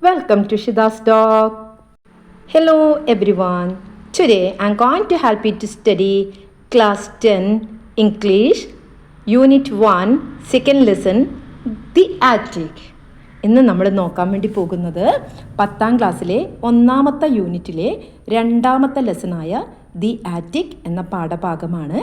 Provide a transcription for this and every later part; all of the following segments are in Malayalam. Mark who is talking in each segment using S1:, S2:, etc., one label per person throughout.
S1: Welcome to Shida's Talk. Hello everyone. Today I'm going to help you to study Class 10 English Unit 1 Second Lesson The Attic. ഇന്ന് നമ്മൾ നോക്കാൻ വേണ്ടി പോകുന്നത് 10ാം ക്ലാസ്സിലെ 1ാമത്തെ യൂണിറ്റിലെ 2ാമത്തെ ലെസണായ ദി ആറ്റിക് എന്ന പാഠഭാഗമാണ്.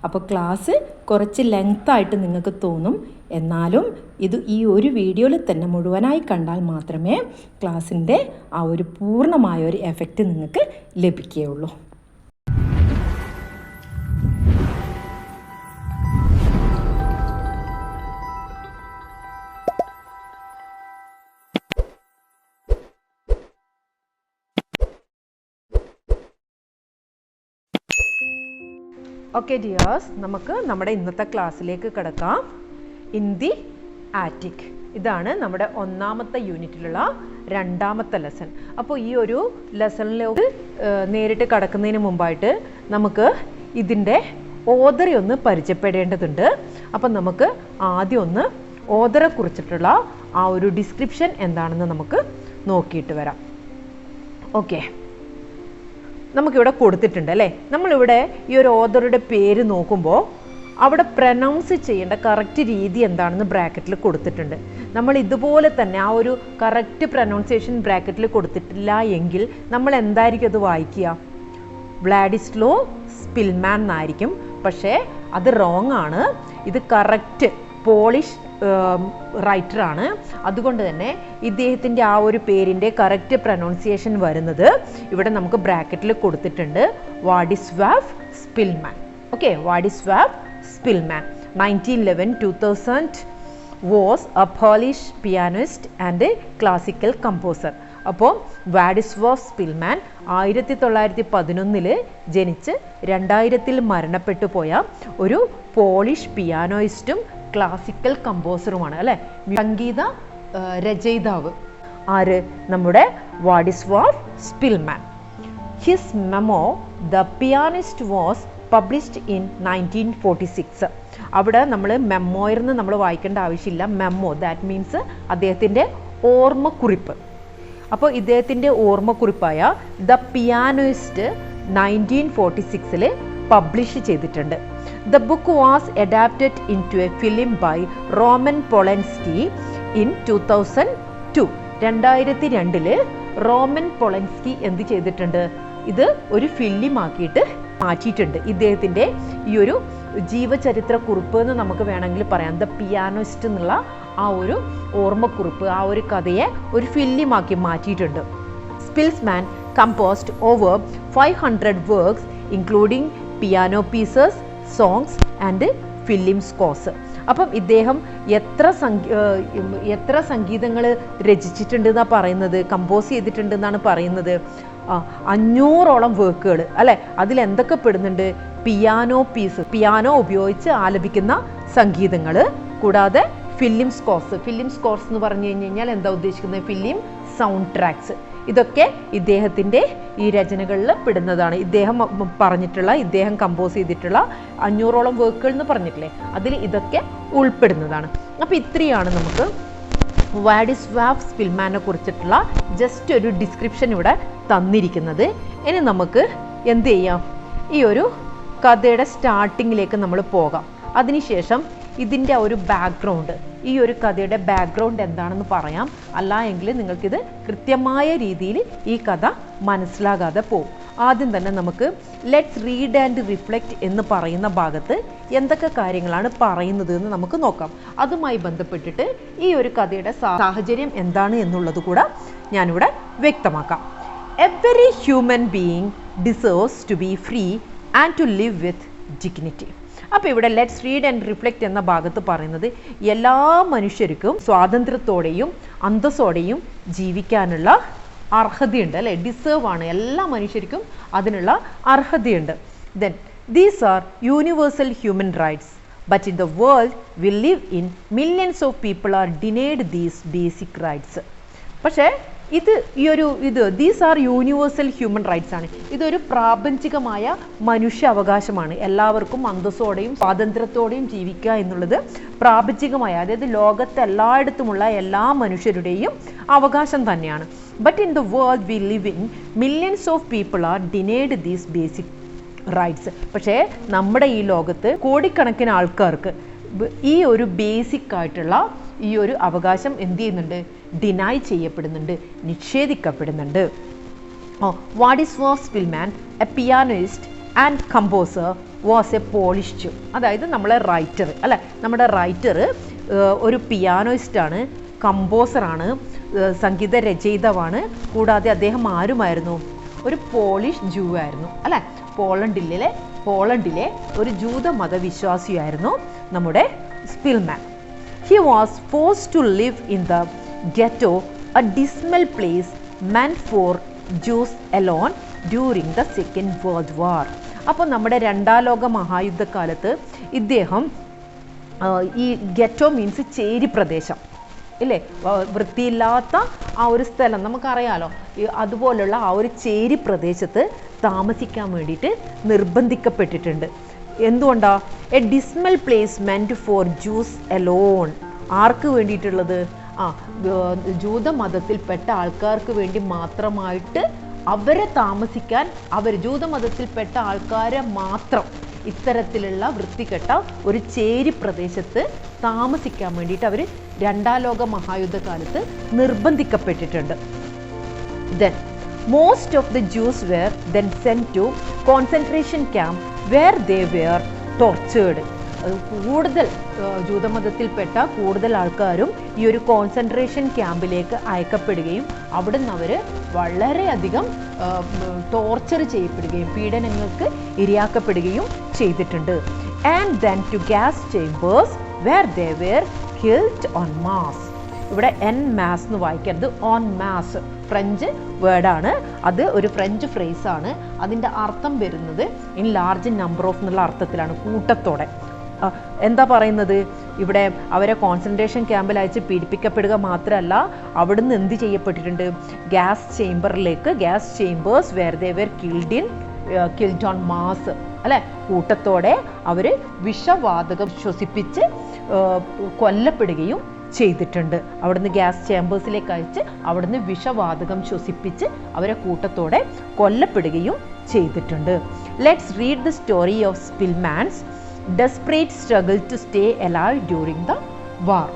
S1: അപ്പോൾ ക്ലാസ് കുറച്ച് ലെങ്തായിട്ട് നിങ്ങൾക്ക് തോന്നും. എന്നാലും ഇത് ഈ ഒരു വീഡിയോയിൽ തന്നെ മുഴുവനായി കണ്ടാൽ മാത്രമേ ക്ലാസ്സിൻ്റെ ആ ഒരു പൂർണ്ണമായ ഒരു എഫക്റ്റ് നിങ്ങൾക്ക് ലഭിക്കുകയുള്ളൂ. ഓക്കെ ഡിയേഴ്സ്, നമുക്ക് നമ്മുടെ ഇന്നത്തെ ക്ലാസ്സിലേക്ക് കിടക്കാം. ഇൻ ദി ആറ്റിക്, ഇതാണ് നമ്മുടെ 1ാമത്തെ യൂണിറ്റിലുള്ള 2ാമത്തെ ലെസൺ. അപ്പോൾ ഈ ഒരു ലെസണിലേക്ക് നേരിട്ട് കടക്കുന്നതിന് മുമ്പായിട്ട് നമുക്ക് ഇതിൻ്റെ ഓതറെ ഒന്ന് പരിചയപ്പെടേണ്ടതുണ്ട്. അപ്പം നമുക്ക് ആദ്യം ഒന്ന് ഓതറെ കുറിച്ചിട്ടുള്ള ആ ഒരു ഡിസ്ക്രിപ്ഷൻ എന്താണെന്ന് നമുക്ക് നോക്കിയിട്ട് വരാം. ഓക്കെ, നമുക്കിവിടെ കൊടുത്തിട്ടുണ്ട് അല്ലേ. നമ്മളിവിടെ ഈ ഒരു ഓതറുടെ പേര് നോക്കുമ്പോൾ അവിടെ പ്രനൗൺസ് ചെയ്യേണ്ട കറക്റ്റ് രീതി എന്താണെന്ന് ബ്രാക്കറ്റിൽ കൊടുത്തിട്ടുണ്ട്. നമ്മൾ ഇതുപോലെ തന്നെ ആ ഒരു കറക്റ്റ് പ്രനൗൺസിയേഷൻ ബ്രാക്കറ്റിൽ കൊടുത്തിട്ടില്ല എങ്കിൽ നമ്മൾ എന്തായിരിക്കും അത് വായിക്കുക? വ്ലാഡിസ്ലോ സ്പിൽമാൻ എന്നായിരിക്കും. പക്ഷേ അത് റോങ് ആണ്. ഇത് കറക്റ്റ് പോളിഷ് റൈറ്ററാണ്. അതുകൊണ്ട് തന്നെ ഇദ്ദേഹത്തിൻ്റെ ആ ഒരു പേരിൻ്റെ കറക്റ്റ് പ്രൊനൗൺസിയേഷൻ വരുന്നത് ഇവിടെ നമുക്ക് ബ്രാക്കറ്റിൽ കൊടുത്തിട്ടുണ്ട്. Wladyslaw Szpilman. Okay, Wladyslaw Szpilman 1911-2000 was a Polish pianist and a classical composer. അപ്പോൾ വാഡിസ്വാഫ് സ്പിൽമാൻ 1911 ജനിച്ച് 2000 മരണപ്പെട്ടു പോയ ഒരു പോളിഷ് പിയാനോയിസ്റ്റും ക്ലാസിക്കൽ കമ്പോസറുമാണ് അല്ലേ, സംഗീത രചയിതാവ്. ആര്? നമ്മുടെ Wladyslaw Szpilman. His memoir the pianist was published in 1946. അവിടെ നമ്മൾ മെമ്മോയിരുന്ന് നമ്മൾ വായിക്കേണ്ട ആവശ്യമില്ല. മെമ്മോ, ദാറ്റ് മീൻസ് അദ്ദേഹത്തിൻ്റെ ഓർമ്മക്കുറിപ്പ്. അപ്പോൾ ഇദ്ദേഹത്തിൻ്റെ ഓർമ്മക്കുറിപ്പായ ദ പിയാനോയിസ്റ്റ് 1946 പബ്ലിഷ് ചെയ്തിട്ടുണ്ട്. The book was adapted into a film by Roman Polanski in 2002. 2002 Roman പൊളൻസ്കി എന്ത് ചെയ്തിട്ടുണ്ട്? ഇത് ഒരു ഫിലിം ആക്കിയിട്ട് മാറ്റിയിട്ടുണ്ട്. ഇദ്ദേഹത്തിൻ്റെ ഈ ഒരു ജീവചരിത്ര കുറിപ്പ് എന്ന് നമുക്ക് വേണമെങ്കിൽ പറയാം. ദ പിയാനോയിസ്റ്റ് എന്നുള്ള ആ ഒരു ഓർമ്മക്കുറിപ്പ്, ആ ഒരു കഥയെ ഒരു ഫിലിം ആക്കി മാറ്റിയിട്ടുണ്ട്. Spillman composed over 500 works including piano pieces, songs and film scores. അപ്പം ഇദ്ദേഹം എത്ര സംഗീതങ്ങൾ രചിച്ചിട്ടുണ്ട് എന്നാണ് പറയുന്നത്, കമ്പോസ് ചെയ്തിട്ടുണ്ട് എന്നാണ് പറയുന്നത്. 500ഓളം വർക്കുകൾ അല്ലേ. അതിലെന്തൊക്കെ പെടുന്നുണ്ട്? പിയാനോ പീസ്, പിയാനോ ഉപയോഗിച്ച് ആലപിക്കുന്ന സംഗീതങ്ങൾ, കൂടാതെ ഫിലിം സ്കോർസ് എന്ന് പറഞ്ഞു കഴിഞ്ഞാൽ എന്താ ഉദ്ദേശിക്കുന്നത്? Film sound tracks. ഇതൊക്കെ ഇദ്ദേഹത്തിൻ്റെ ഈ രചനകളിൽ പെടുന്നതാണ്. ഇദ്ദേഹം കമ്പോസ് ചെയ്തിട്ടുള്ള 500ഓളം വർക്കുകൾ എന്ന് പറഞ്ഞിട്ടില്ലേ, അതിൽ ഇതൊക്കെ ഉൾപ്പെടുന്നതാണ്. അപ്പോൾ ഇത്രയാണ് നമുക്ക് വാഡിസ്വാഫ് സ്പിൽമാനെ കുറിച്ചിട്ടുള്ള ജസ്റ്റ് ഒരു ഡിസ്ക്രിപ്ഷൻ ഇവിടെ തന്നിരിക്കുന്നത്. ഇനി നമുക്ക് എന്ത് ചെയ്യാം? ഈ ഒരു കഥയുടെ സ്റ്റാർട്ടിങ്ങിലേക്ക് നമ്മൾ പോകാം. അതിനുശേഷം ഇതിൻ്റെ ഒരു ബാക്ക്ഗ്രൗണ്ട്, ഈ ഒരു കഥയുടെ ബാക്ക്ഗ്രൗണ്ട് എന്താണെന്ന് പറയാം. അല്ല എങ്കിൽ നിങ്ങൾക്കിത് കൃത്യമായ രീതിയിൽ ഈ കഥ മനസ്സിലാകാതെ പോകും. ആദ്യം തന്നെ നമുക്ക് ലെറ്റ്സ് റീഡ് ആൻഡ് റിഫ്ലക്റ്റ് എന്ന് പറയുന്ന ഭാഗത്ത് എന്തൊക്കെ കാര്യങ്ങളാണ് പറയുന്നത് എന്ന് നമുക്ക് നോക്കാം. അതുമായി ബന്ധപ്പെട്ടിട്ട് ഈ ഒരു കഥയുടെ സാഹചര്യം എന്താണ് എന്നുള്ളത് കൂടെ ഞാനിവിടെ വ്യക്തമാക്കാം. Every human being deserves to be free and to live with dignity. അപ്പോൾ ഇവിടെ ലെറ്റ്സ് റീഡ് ആൻഡ് റിഫ്ലക്റ്റ് എന്ന ഭാഗത്ത് പറയുന്നത് എല്ലാ മനുഷ്യർക്കും സ്വാതന്ത്ര്യത്തോടെയും അന്തസ്സോടെയും ജീവിക്കാനുള്ള അർഹതയുണ്ട് അല്ലേ. ഡിസേർവ് ആണ്, എല്ലാ മനുഷ്യർക്കും അതിനുള്ള അർഹതയുണ്ട്. Then these are universal human rights, but in the world we live in millions of people are denied these basic rights. പക്ഷേ these are universal human rights ആണ്. ഇതൊരു പ്രാപഞ്ചികമായ മനുഷ്യ അവകാശമാണ്. എല്ലാവർക്കും അന്തസ്സോടെയും സ്വാതന്ത്ര്യത്തോടെയും ജീവിക്കുക എന്നുള്ളത് പ്രാപഞ്ചികമായ, അതായത് ലോകത്ത് എല്ലായിടത്തുമുള്ള എല്ലാ മനുഷ്യരുടെയും അവകാശം തന്നെയാണ്. But in the world we live in, millions of people are denied these basic rights. പക്ഷേ നമ്മുടെ ഈ ലോകത്ത് കോടിക്കണക്കിന് ആൾക്കാർക്ക് ഈ ഒരു ബേസിക് ആയിട്ടുള്ള ഈ ഒരു അവകാശം എന്ത് ചെയ്യുന്നുണ്ട്? ഡിനൈ ചെയ്യപ്പെടുന്നുണ്ട്, നിഷേധിക്കപ്പെടുന്നുണ്ട്. What is was Szpilman? A pianist and composer was a Polish. അതായത് നമ്മളെ റൈറ്റർ അല്ലെ, നമ്മുടെ റൈറ്റർ ഒരു പിയാനോയിസ്റ്റാണ്, കമ്പോസറാണ്, സംഗീത രചയിതാവാണ്. കൂടാതെ അദ്ദേഹം ആരുമായിരുന്നു? ഒരു പോളിഷ് ജൂ ആയിരുന്നു അല്ലെ. പോളണ്ടിലെ ഒരു ജൂത മതവിശ്വാസിയായിരുന്നു നമ്മുടെ Spillman. He was forced to live in the ghetto, a dismal place meant for Jews alone during the Second World War. അപ്പോൾ നമ്മുടെ രണ്ടാം ലോക മഹായുദ്ധകാലത്ത് ഇദ്ദേഹം ഈ ഗെറ്റോ മീൻസ് ചേരി പ്രദേശം ഇല്ലേ, വൃത്തിയില്ലാത്ത ആ ഒരു സ്ഥലം നമുക്കറിയാലോ, അതുപോലുള്ള ആ ഒരു ചേരി പ്രദേശത്ത് താമസിക്കാൻ വേണ്ടിയിട്ട് നിർബന്ധിക്കപ്പെട്ടിട്ടുണ്ട്. എന്തുകൊണ്ടാ? A dismal place meant for Jews alone. ആർക്ക് വേണ്ടിയിട്ടുള്ളത്? ജൂതമതത്തിൽപ്പെട്ട ആൾക്കാർക്ക് വേണ്ടി മാത്രമായിട്ട് അവരെ താമസിക്കാൻ, ജൂതമതത്തിൽപ്പെട്ട ആൾക്കാരെ മാത്രം ഇത്തരത്തിലുള്ള വൃത്തികെട്ട ഒരു ചേരി പ്രദേശത്ത് താമസിക്കാൻ വേണ്ടിയിട്ട് അവർ രണ്ടാം ലോക മഹായുദ്ധകാലത്ത് നിർബന്ധിക്കപ്പെട്ടിട്ടുണ്ട്. Then most of the Jews were then sent to concentration camp where they were tortured. കൂടുതൽ ജൂതമതത്തിൽപ്പെട്ട കൂടുതൽ ആൾക്കാരും ഈ ഒരു കോൺസെൻട്രേഷൻ ക്യാമ്പിലേക്ക് അയക്കപ്പെടുകയും അവിടുന്ന് അവർ വളരെയധികം ടോർച്ചർ ചെയ്യപ്പെടുകയും പീഡനങ്ങൾക്ക് ഇരയാക്കപ്പെടുകയും ചെയ്തിട്ടുണ്ട്. And then to gas chambers where they were killed on mass. ഇവിടെ എൻ മാസ് എന്ന് വായിക്കരുത്, ഓൺ മാസ് ഫ്രഞ്ച് വേർഡാണ്, അത് ഒരു ഫ്രഞ്ച് ഫ്രേസാണ്. അതിൻ്റെ അർത്ഥം വരുന്നത് ഇൻ ലാർജ് നമ്പർ ഓഫ് എന്നുള്ള അർത്ഥത്തിലാണ്, കൂട്ടത്തോടെ. എന്താ പറയുന്നത്? ഇവിടെ അവരെ കോൺസെൻട്രേഷൻ ക്യാമ്പിൽ അയച്ച് പീഡിപ്പിക്കപ്പെടുക മാത്രമല്ല, അവിടുന്ന് എന്ത് ചെയ്യപ്പെട്ടിട്ടുണ്ട്? Gas chambers where they were killed on mass അല്ലെ, കൂട്ടത്തോടെ അവർ വിഷവാതകം ശ്വസിപ്പിച്ച് കൊല്ലപ്പെടുകയും ചെയ്തിട്ടുണ്ട്. അവിടുന്ന് ഗ്യാസ് ചേംബേഴ്സിലേക്ക് അയച്ച് അവിടുന്ന് വിഷവാതകം ശ്വസിപ്പിച്ച് അവരെ കൂട്ടത്തോടെ കൊല്ലപ്പെടുകയും ചെയ്തിട്ടുണ്ട്. Let's read the story of Szpilman's desperate struggle to stay alive during the war.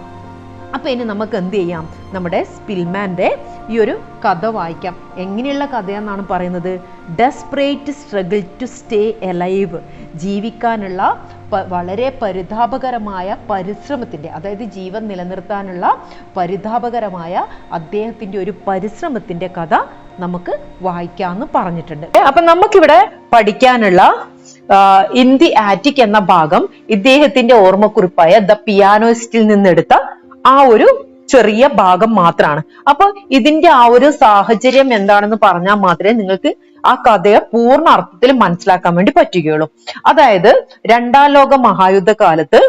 S1: അപ്പോൾ ഇനി നമുക്ക് എന്ത് ചെയ്യാം? നമ്മുടെ സ്പിൽമാൻ്റെ ഈ ഒരു കഥ വായിക്കാം. എങ്ങനെയുള്ള കഥയെന്നാണ് പറയുന്നത്? Desperate struggle to stay alive, ജീവിക്കാനുള്ള വളരെ പരിതാപകരമായ പരിശ്രമത്തിൻ്റെ, അതായത് ജീവൻ നിലനിർത്താനുള്ള പരിതാപകരമായ അദ്ദേഹത്തിൻ്റെ ഒരു പരിശ്രമത്തിൻ്റെ കഥ നമുക്ക് വായിക്കാമെന്ന് പറഞ്ഞിട്ടുണ്ട്. അപ്പം നമുക്കിവിടെ പഠിക്കാനുള്ള ഇൻ ദി ആറ്റിക് എന്ന ഭാഗം ഇദ്ദേഹത്തിന്റെ ഓർമ്മക്കുറിപ്പായ ദ പിയാനോയിസ്റ്റിൽ നിന്നെടുത്ത ആ ഒരു ചെറിയ ഭാഗം മാത്രമാണ്. അപ്പൊ ഇതിന്റെ ആ ഒരു സാഹചര്യം എന്താണെന്ന് പറഞ്ഞാൽ മാത്രമേ നിങ്ങൾക്ക് ആ കഥയെ പൂർണ്ണ അർത്ഥത്തിൽ മനസ്സിലാക്കാൻ വേണ്ടി പറ്റുകയുള്ളൂ. അതായത് രണ്ടാം ലോക മഹായുദ്ധകാലത്ത്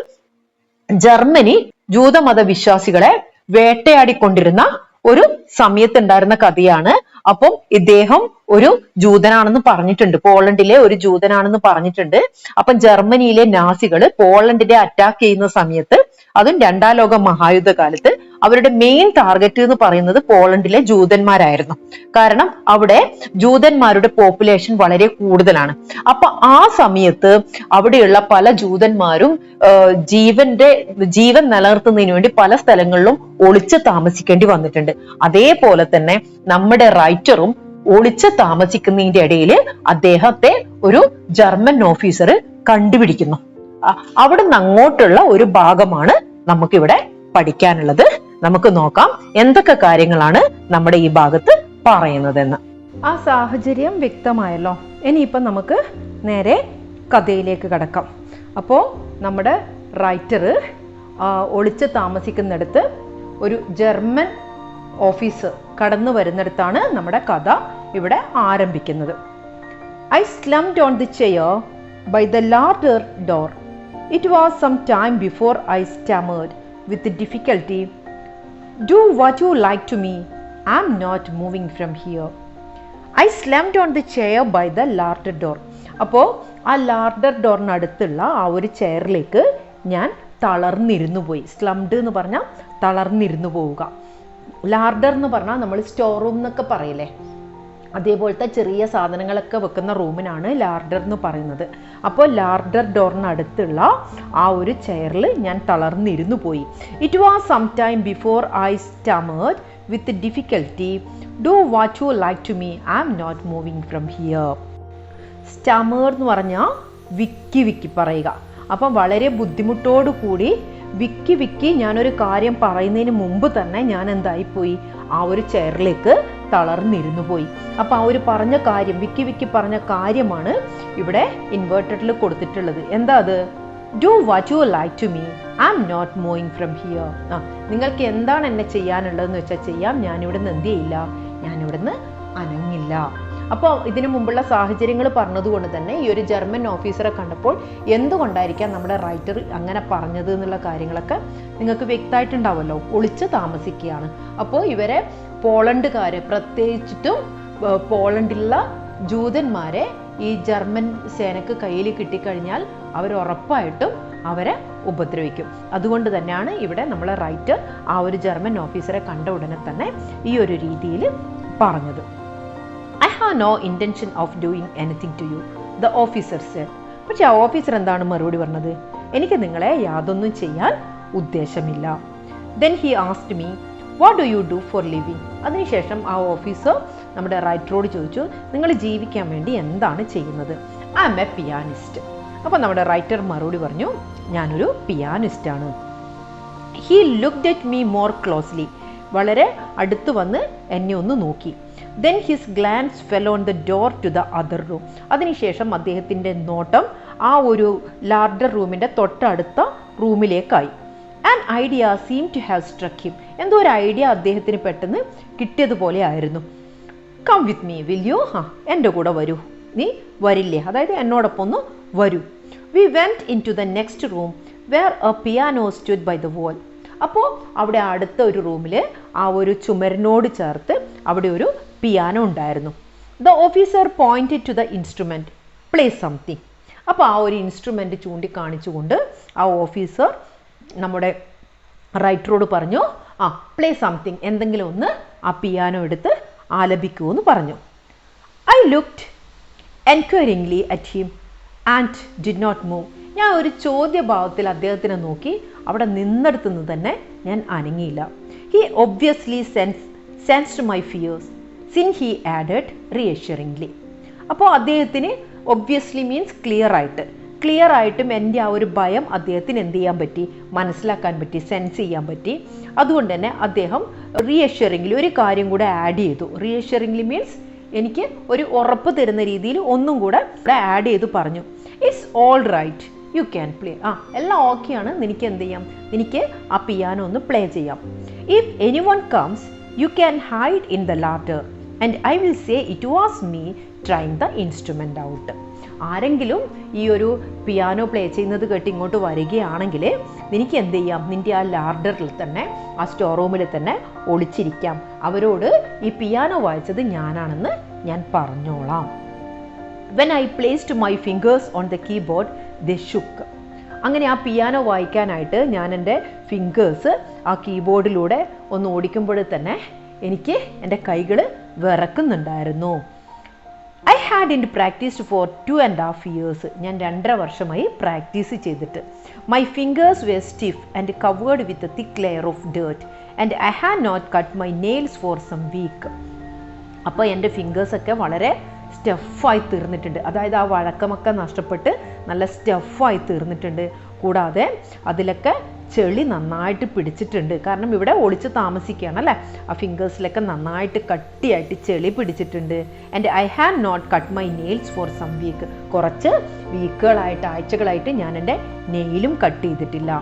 S1: ജർമ്മനി ജൂതമത വിശ്വാസികളെ വേട്ടയാടിക്കൊണ്ടിരുന്ന ഒരു സമയത്തുണ്ടായിരുന്ന കഥയാണ്. അപ്പം ഇദ്ദേഹം ഒരു ജൂതനാണെന്ന് പറഞ്ഞിട്ടുണ്ട്, പോളണ്ടിലെ ഒരു ജൂതനാണെന്ന് പറഞ്ഞിട്ടുണ്ട്. അപ്പം ജർമ്മനിയിലെ നാസികള് പോളണ്ടിനെ അറ്റാക്ക് ചെയ്യുന്ന സമയത്ത്, അതും രണ്ടാം ലോക മഹായുദ്ധകാലത്ത്, അവരുടെ മെയിൻ ടാർഗറ്റ് എന്ന് പറയുന്നത് പോളണ്ടിലെ ജൂതന്മാരായിരുന്നു. കാരണം അവിടെ ജൂതന്മാരുടെ പോപ്പുലേഷൻ വളരെ കൂടുതലാണ്. അപ്പൊ ആ സമയത്ത് അവിടെയുള്ള പല ജൂതന്മാരും ജീവൻ നിലനിർത്തുന്നതിന് വേണ്ടി പല സ്ഥലങ്ങളിലും ഒളിച്ച് താമസിക്കേണ്ടി വന്നിട്ടുണ്ട്. അതേപോലെ തന്നെ നമ്മുടെ റൈറ്ററും ഒളിച്ച് താമസിക്കുന്നതിന്റെ ഇടയിൽ അദ്ദേഹത്തെ ഒരു ജർമ്മൻ ഓഫീസർ കണ്ടുപിടിക്കുന്നു. അവിടുന്ന് അങ്ങോട്ടുള്ള ഒരു ഭാഗമാണ് നമുക്കിവിടെ പഠിക്കാനുള്ളത്. നമുക്ക് നോക്കാം എന്തൊക്കെ കാര്യങ്ങളാണ് നമ്മുടെ ഈ ഭാഗത്ത് പറയുന്നതെന്ന്. ആ സാഹചര്യം വ്യക്തമായല്ലോ. ഇനിയിപ്പം നമുക്ക് നേരെ കഥയിലേക്ക് കടക്കാം. അപ്പോൾ നമ്മുടെ റൈറ്റർ ഒളിച്ച് താമസിക്കുന്നിടത്ത് ഒരു ജർമ്മൻ ഓഫീസർ കടന്നു വരുന്നിടത്താണ് നമ്മുടെ കഥ ഇവിടെ ആരംഭിക്കുന്നത്. I slumped on the chair by the larder door. It was some time before I stammered with difficulty, "Do what you like to me. I'm not moving from here. I slammed on the chair by the larder door. അപ്പോൾ ആ ലാർഡർ ഡോറിനടുത്തുള്ള ആ ഒരു ചെയറിലേക്ക് ഞാൻ തളർന്നിരുന്നു പോയി. സ്ലംഡ് എന്ന് പറഞ്ഞാൽ തളർന്നിരുന്നു പോവുക. ലാർഡർ എന്ന് പറഞ്ഞാൽ നമ്മൾ സ്റ്റോർ റൂം എന്നൊക്കെ പറയില്ലേ, അതേപോലത്തെ ചെറിയ സാധനങ്ങളൊക്കെ വെക്കുന്ന റൂമിനാണ് ലാർഡർ എന്ന് പറയുന്നത്. അപ്പോൾ ലാർഡർ ഡോറിനടുത്തുള്ള ആ ഒരു ചെയറിൽ ഞാൻ തളർന്നിരുന്നു പോയി. It was some time before I stammered with difficulty, do what you like to me, I M not moving from here. Stammer എന്ന് പറഞ്ഞാൽ വിക്കി വിക്കി പറയുക. അപ്പം വളരെ ബുദ്ധിമുട്ടോടു കൂടി വിക്കി ഞാനൊരു കാര്യം പറയുന്നതിന് മുമ്പ് തന്നെ ഞാൻ എന്തായിപ്പോയി, ആ ഒരു ചെയറിലേക്ക് തളർന്നിരുന്നു പോയി. അപ്പം ആ ഒരു പറഞ്ഞ കാര്യം, വിക്കി പറഞ്ഞ കാര്യമാണ് ഇവിടെ ഇൻവേർട്ടഡിൽ കൊടുത്തിട്ടുള്ളത്. എന്താ അത്? Do what you like to me, I M not moving from here. നിങ്ങൾക്ക് എന്താണ് എന്നെ ചെയ്യാനുള്ളതെന്ന് വെച്ചാൽ ചെയ്യാം, ഞാനിവിടുന്ന് എന്ത് ചെയ്യില്ല, ഞാനിവിടുന്ന് അനങ്ങില്ല. അപ്പോൾ ഇതിനു മുമ്പുള്ള സാഹചര്യങ്ങൾ പറഞ്ഞതുകൊണ്ട് തന്നെ ഈ ഒരു ജർമ്മൻ ഓഫീസറെ കണ്ടപ്പോൾ എന്തുകൊണ്ടായിരിക്കാം നമ്മുടെ റൈറ്റർ അങ്ങനെ പറഞ്ഞത് എന്നുള്ള കാര്യങ്ങളൊക്കെ നിങ്ങൾക്ക് വ്യക്തമായിട്ടുണ്ടാവുമല്ലോ. ഒളിച്ച് താമസിക്കുകയാണ്. അപ്പോൾ ഇവരെ പോളണ്ടുകാരെ, പ്രത്യേകിച്ചിട്ടും പോളണ്ടിലുള്ള ജൂതന്മാരെ ഈ ജർമ്മൻ സേനക്ക് കയ്യിൽ കിട്ടിക്കഴിഞ്ഞാൽ അവർ ഉറപ്പായിട്ടും അവരെ ഉപദ്രവിക്കും. അതുകൊണ്ട് തന്നെയാണ് ഇവിടെ നമ്മളെ റൈറ്റർ ആ ഒരു ജർമ്മൻ ഓഫീസറെ കണ്ട ഉടനെ തന്നെ ഈ ഒരു രീതിയിൽ പറഞ്ഞത്. I have no intention of doing anything to you, the officer said. പക്ഷെ ആ ഓഫീസർ എന്താണ് മറുപടി പറഞ്ഞത്? എനിക്ക് നിങ്ങളെ യാതൊന്നും ചെയ്യാൻ ഉദ്ദേശമില്ല. Then he asked me, what do you do for living? അതിനുശേഷം ആ ഓഫീസർ നമ്മുടെ റൈറ്ററോട് ചോദിച്ചു, നിങ്ങൾ ജീവിക്കാൻ വേണ്ടി എന്താണ് ചെയ്യുന്നത്? I am a pianist. അപ്പോൾ നമ്മുടെ റൈറ്റർ മറുപടി പറഞ്ഞു, ഞാനൊരു പിയാനിസ്റ്റാണ്. He looked at me more closely. വളരെ അടുത്ത് വന്ന് എന്നെ ഒന്ന് നോക്കി. Then his glance fell on the door to the other room. അതിനുശേഷം അദ്ദേഹത്തിൻ്റെ നോട്ടം ആ ഒരു ലാർഡർ റൂമിൻ്റെ തൊട്ടടുത്ത റൂമിലേക്കായി. An idea seemed to have struck him. എന്തോ ഒരു ഐഡിയ അദ്ദേഹത്തിന് പെട്ടെന്ന് കിട്ടിയതുപോലെ ആയിരുന്നു. Come with me, will you? എൻ്റെ കൂടെ വരൂ, നീ വരില്ലേ, അതായത് എന്നോടൊപ്പം ഒന്ന് വരൂ. We went into the next room where a piano stood by the wall. അപ്പോൾ അവിടെ അടുത്ത ഒരു റൂമിൽ ആ ഒരു ചുമരിനോട് ചേർത്ത് അവിടെ ഒരു പിയാനോ ഉണ്ടായിരുന്നു. The officer pointed to the instrument, play something. അപ്പോൾ ആ ഒരു ഇൻസ്ട്രുമെൻറ്റ് ചൂണ്ടിക്കാണിച്ചുകൊണ്ട് ആ ഓഫീസർ നമ്മുടെ റൈറ്ററോട് പറഞ്ഞു, പ്ലേ സംതിങ്, എന്തെങ്കിലും ഒന്ന് ആ പിയാനോ എടുത്ത് ആലപിക്കൂ എന്ന് പറഞ്ഞു. I looked enquiringly at him and did not move. ഞാൻ ഒരു ചോദ്യഭാവത്തിൽ അദ്ദേഹത്തിനെ നോക്കി, അവിടെ നിന്നെടുത്തു നിന്ന് തന്നെ ഞാൻ അനങ്ങിയില്ല. He obviously sensed my fears, since he added reassuringly. അപ്പോൾ അദ്ദേഹത്തിന് ഒബ്വിയസ്ലി മീൻസ് ക്ലിയർ ആയിട്ടും എൻ്റെ ആ ഒരു ഭയം അദ്ദേഹത്തിന് എന്ത് ചെയ്യാൻ പറ്റി, മനസ്സിലാക്കാൻ പറ്റി, സെൻസ് ചെയ്യാൻ പറ്റി. അതുകൊണ്ട് തന്നെ അദ്ദേഹം റിയഷറിംഗ്ലി ഒരു കാര്യം കൂടെ ആഡ് ചെയ്തു. റിയഷറിംഗ്ലി മീൻസ് എനിക്ക് ഒരു ഉറപ്പ് തരുന്ന രീതിയിൽ ഒന്നും കൂടെ ഇവിടെ ആഡ് ചെയ്ത് പറഞ്ഞു, it's all right, you can play. എല്ലാം ഓക്കെയാണ്, നിനക്ക് എന്ത് ചെയ്യാം, നിനക്ക് ആ പിയാനോ ഒന്ന് പ്ലേ ചെയ്യാം. If anyone comes you can hide in the larder and I will say it was me trying the instrument out. ആരെങ്കിലും ഈ ഒരു പിയാനോ പ്ലേ ചെയ്യുന്നത് കേട്ട് ഇങ്ങോട്ട് വരികയാണെങ്കിൽ നിനക്ക് എന്ത് ചെയ്യാം, നിൻ്റെ ആ ലാർഡറിൽ തന്നെ, ആ സ്റ്റോർ റൂമിൽ തന്നെ ഒളിച്ചിരിക്കാം. അവരോട് ഈ പിയാനോ വായിച്ചത് ഞാനാണെന്ന് ഞാൻ പറഞ്ഞോളാം. When I placed my fingers on the keyboard, they shook. അങ്ങനെ ആ പിയാനോ വായിക്കാനായിട്ട് ഞാൻ എൻ്റെ ഫിംഗേഴ്സ് ആ കീബോർഡിലൂടെ ഒന്ന് ഓടിക്കുമ്പോൾ തന്നെ എനിക്ക് എൻ്റെ കൈകൾ വിറക്കുന്നുണ്ടായിരുന്നു. I had in practised for 2.5 years. ഞാൻ 2.5 വർഷമായി പ്രാക്ടീസ് ചെയ്തിട്ട്. My fingers were stiff and covered with a thick layer of dirt and I had not cut my nails for some week. അപ്പോൾ എൻ്റെ ഫിംഗേഴ്സൊക്കെ വളരെ സ്റ്റഫായി തീർന്നിട്ടുണ്ട്, അതായത് ആ വഴക്കമൊക്കെ നഷ്ടപ്പെട്ട് നല്ല സ്റ്റഫായി തീർന്നിട്ടുണ്ട്. കൂടാതെ അതിലൊക്കെ ചെളി നന്നായിട്ട് പിടിച്ചിട്ടുണ്ട്, കാരണം ഇവിടെ ഒളിച്ച് താമസിക്കുകയാണ് അല്ലേ. ആ ഫിംഗേഴ്സിലൊക്കെ നന്നായിട്ട് കട്ടിയായിട്ട് ചെളി പിടിച്ചിട്ടുണ്ട്. And I had not cut my nails for some week. കുറച്ച് വീക്കുകളായിട്ട്, ആഴ്ചകളായിട്ട് ഞാൻ എൻ്റെ നെയിലും കട്ട് ചെയ്തിട്ടില്ല.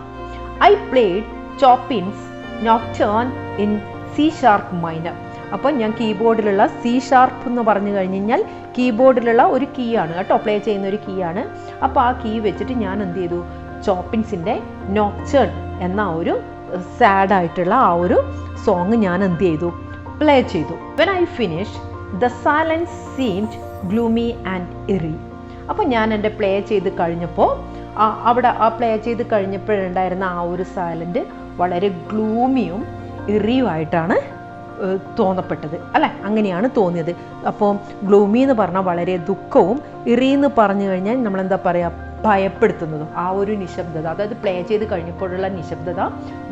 S1: I played Chopin's nocturne in C sharp minor. അപ്പം ഞാൻ കീബോർഡിലുള്ള സി ഷാർപ്പ് എന്ന് പറഞ്ഞു കഴിഞ്ഞ് കഴിഞ്ഞാൽ കീബോർഡിലുള്ള ഒരു കീ ആണ് കേട്ടോ, പ്ലേ ചെയ്യുന്ന ഒരു കീ ആണ്. അപ്പോൾ ആ കീ വെച്ചിട്ട് ഞാൻ എന്ത് ചെയ്തു, ചോപ്പിൻസിൻ്റെ നോക്ടേൺ എന്ന ഒരു സാഡായിട്ടുള്ള ആ ഒരു സോങ് ഞാൻ എന്ത് ചെയ്തു, പ്ലേ ചെയ്തു. When I finish the silence seemed gloomy and Erie. അപ്പോൾ ഞാൻ എൻ്റെ പ്ലേ ചെയ്ത് കഴിഞ്ഞപ്പോൾ അവിടെ ആ പ്ലേ ചെയ്ത് കഴിഞ്ഞപ്പോഴുണ്ടായിരുന്ന ആ ഒരു സൈലൻ്റ് വളരെ ഗ്ലൂമിയും ഇറിയുമായിട്ടാണ് തോന്നപ്പെട്ടത് അല്ലേ, അങ്ങനെയാണ് തോന്നിയത്. അപ്പോൾ ഗ്ലൂമി എന്ന് പറഞ്ഞാൽ വളരെ ദുഃഖവും, ഇറി എന്ന് പറഞ്ഞു കഴിഞ്ഞാൽ നമ്മളെന്താ പറയുക, ഭയപ്പെടുത്തുന്നതും. ആ ഒരു നിശബ്ദത, അതായത് പ്ലേ ചെയ്ത് കഴിഞ്ഞപ്പോഴുള്ള നിശബ്ദത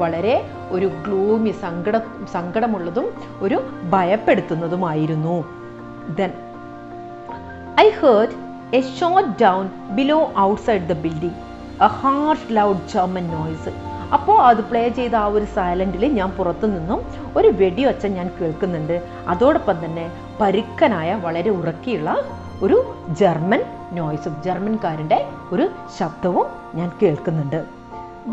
S1: വളരെ ഒരു ഗ്ലൂമി, സങ്കടമുള്ളതും ഒരു ഭയപ്പെടുത്തുന്നതുമായിരുന്നു. Then I heard a shot down below outside the building, a harsh loud German noise. അപ്പോൾ അത് പ്ലേ ചെയ്ത ആ ഒരു സൈലൻറ്റിൽ ഞാൻ പുറത്തു നിന്നും ഒരു വെടിയൊച്ച ഞാൻ കേൾക്കുന്നുണ്ട്. അതോടൊപ്പം തന്നെ പരുക്കനായ വളരെ ഉറക്കിയുള്ള ഒരു ജർമ്മൻ നോയ്സും, ജർമ്മൻകാരൻ്റെ ഒരു ശബ്ദവും ഞാൻ കേൾക്കുന്നുണ്ട്.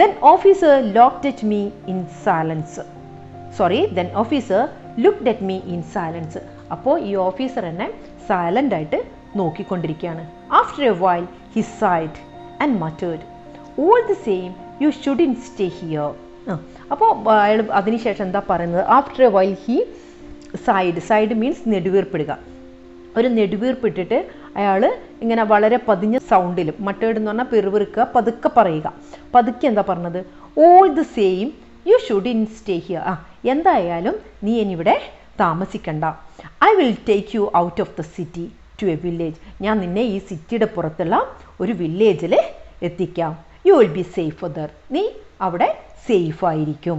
S1: Then officer locked at me in silence. Then officer looked at me in silence. അപ്പോൾ ഈ ഓഫീസർ എന്നെ സൈലൻ്റ് ആയിട്ട് നോക്കിക്കൊണ്ടിരിക്കുകയാണ്. After a while he sighed and muttered, all the same you shouldn't stay here. അപ്പോൾ അയാൾ അതിനുശേഷം എന്താ പറയുന്നത്, after a while he sighed means നെടുവീർപ്പിടുക. ഒരു നെടുവീർപ്പിട്ടിട്ട് അയാൾ ഇങ്ങനെ വളരെ പതിഞ്ഞ സൗണ്ടിലും, മറ്റേഡ് എന്ന് പറഞ്ഞാൽ പിറുവിറുക്കുക, പതുക്കെ പറയുക. പതുക്കെ എന്താ പറഞ്ഞത്, all the same you shouldn't stay here. എന്തായാലും നീ ഇനിവിടെ താമസിക്കണ്ട. I will take you out of the city to a village. ഞാൻ നിന്നെ ഈ സിറ്റിയുടെ പുറത്തുള്ള ഒരു വില്ലേജിൽ എത്തിക്കാം. You will be safe there. നീ അവിടെ സേഫ് ആയിരിക്കും.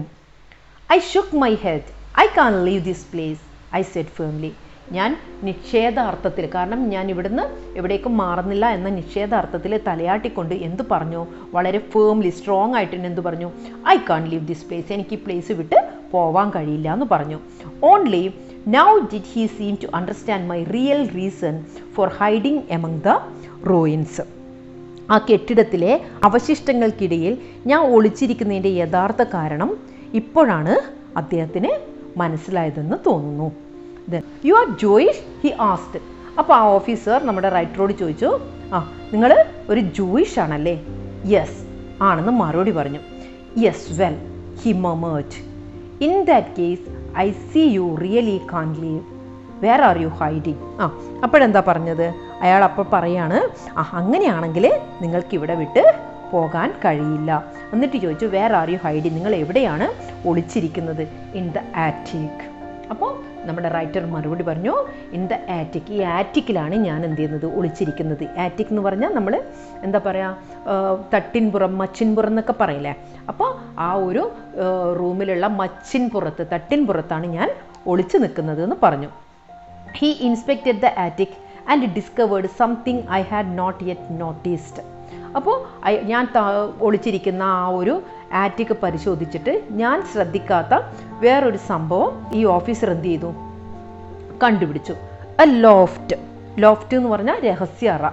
S1: I shook my head. I can leave this place, I said firmly. ഞാൻ നിഷേധാർത്ഥത്തിൽ, കാരണം ഞാൻ ഇവിടുന്ന് എവിടേക്കും മാറുന്നില്ല എന്ന നിഷേധാർത്ഥത്തിൽ തലയാട്ടിക്കൊണ്ട് എന്ത് പറഞ്ഞു, വളരെ ഫേംലി, സ്ട്രോങ് ആയിട്ട് എന്ത് പറഞ്ഞു, I can leave this place, എനിക്ക് ഈ പ്ലേസ് വിട്ട് പോവാൻ കഴിയില്ല എന്ന് പറഞ്ഞു. Only now did he seem to understand my real reason for hiding among the ruins. ആ കെട്ടിടത്തിലെ അവശിഷ്ടങ്ങൾക്കിടയിൽ ഞാൻ ഒളിച്ചിരിക്കുന്നതിൻ്റെ യഥാർത്ഥ കാരണം ഇപ്പോഴാണ് അദ്ദേഹത്തിന് മനസ്സിലായതെന്ന് തോന്നുന്നു. Then you are Jewish, he asked. അപ്പോൾ ആ ഓഫീസർ നമ്മുടെ റൈറ്ററോട് ചോദിച്ചു, നിങ്ങൾ ഒരു ജൂയിഷ് ആണല്ലേ? യെസ് ആണെന്ന് മറുപടി പറഞ്ഞു. Yes well, he murmured. In that case I see you really can leave. Where are you hiding? അപ്പോഴെന്താ പറഞ്ഞത്, അയാൾ അപ്പോൾ പറയാണ്, അങ്ങനെയാണെങ്കിൽ നിങ്ങൾക്ക് ഇവിടെ വിട്ട് പോകാൻ കഴിയില്ല. എന്നിട്ട് ചോദിച്ചു, വേർ ആർ യു ഹൈഡിങ്, നിങ്ങൾ എവിടെയാണ് ഒളിച്ചിരിക്കുന്നത്? In the attic. അപ്പോൾ നമ്മുടെ റൈറ്റർ മറുപടി പറഞ്ഞു, ഇൻ ദ ആറ്റിക്. ഈ ആറ്റിക്കിലാണ് ഞാൻ എന്ത് ചെയ്യുന്നത്, ഒളിച്ചിരിക്കുന്നത്. ആറ്റിക് എന്ന് പറഞ്ഞാൽ നമ്മൾ എന്താ പറയുക, തട്ടിൻപുറം, മച്ചിൻപുറം എന്നൊക്കെ പറയില്ലേ. അപ്പോൾ ആ ഒരു റൂമിലുള്ള മച്ചിൻപുറത്ത്, തട്ടിൻപുറത്താണ് ഞാൻ ഒളിച്ചു നിൽക്കുന്നത് എന്ന് പറഞ്ഞു. He inspected the attic and discovered something I had not yet noticed. അപ്പോൾ ഞാൻ ഒളിച്ചിരിക്കുന്ന ആ ഒരു ആറ്റിക് പരിശോധിച്ചിട്ട് ഞാൻ ശ്രദ്ധിക്കാത്ത വേറൊരു സംഭവം ഈ ഓഫീസർ എന്ത് ചെയ്തു, കണ്ടുപിടിച്ചു. A loft. ലോഫ്റ്റ് എന്ന് പറഞ്ഞാൽ രഹസ്യ അറ.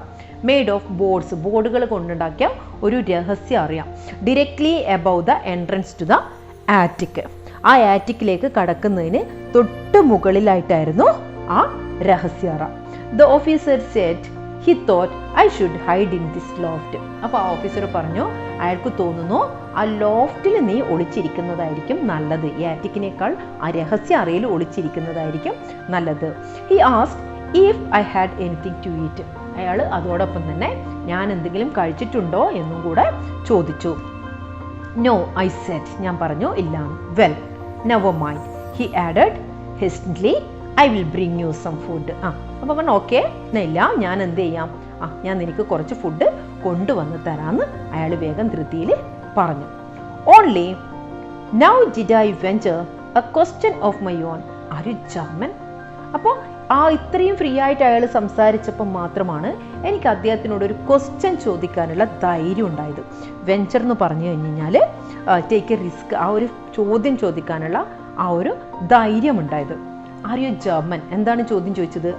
S1: മെയ്ഡ് ഓഫ് ബോർഡ്സ്, ബോർഡുകൾ കൊണ്ടുണ്ടാക്കിയ ഒരു രഹസ്യ അറിയാം. Directly above the entrance to the attic. ആ ആറ്റിക്കിലേക്ക് കടക്കുന്നതിന് തൊട്ട് മുകളിലായിട്ടായിരുന്നു ആ രഹസ്യ അറ. The officer said he thought I should hide in this loft. അപ്പോൾ ആ ഓഫീസർ പറഞ്ഞു, അയാൾക്ക് തോന്നുന്നു ആ ലോഫ്റ്റിൽ നീ ഒളിച്ചിരിക്കുന്നതായിരിക്കും നല്ലത്, ഈ ആറ്റിക്കിനേക്കാൾ ആ രഹസ്യ അറയിൽ ഒളിച്ചിരിക്കുന്നതായിരിക്കും നല്ലത്. He asked if I had anything to eat. അയാൾ അതോടൊപ്പം തന്നെ ഞാൻ എന്തെങ്കിലും കഴിച്ചിട്ടുണ്ടോ എന്നും കൂടെ ചോദിച്ചു. No I said. ഞാൻ പറഞ്ഞു ഇല്ല. Well never mind, he added hastily, I will bring you some food. അപ്പോൾ പറഞ്ഞു ഓക്കെ, ഇല്ല ഞാൻ എന്ത് ചെയ്യാം, ഞാൻ നിനക്ക് കുറച്ച് ഫുഡ് കൊണ്ടുവന്ന് തരാമെന്ന് അയാൾ വേഗം ധൃതിയിൽ പറഞ്ഞു. Only now did I venture A question of my own, are you German? അപ്പോൾ ഇത്രയും ഫ്രീ ആയിട്ട് അയാൾ സംസാരിച്ചപ്പോൾ മാത്രമാണ് എനിക്ക് അദ്ദേഹത്തിനോട് ഒരു ക്വസ്റ്റ്യൻ ചോദിക്കാനുള്ള ധൈര്യം ഉണ്ടായത്. വെഞ്ചർ എന്ന് പറഞ്ഞു കഴിഞ്ഞാൽ ടേക്ക് എ റിസ്ക്, ആ ഒരു ചോദ്യം ചോദിക്കാനുള്ള ആ ഒരു ധൈര്യം ഉണ്ടായത്. Are you German? എന്താണ് ചോദ്യം ചോദിച്ചത്?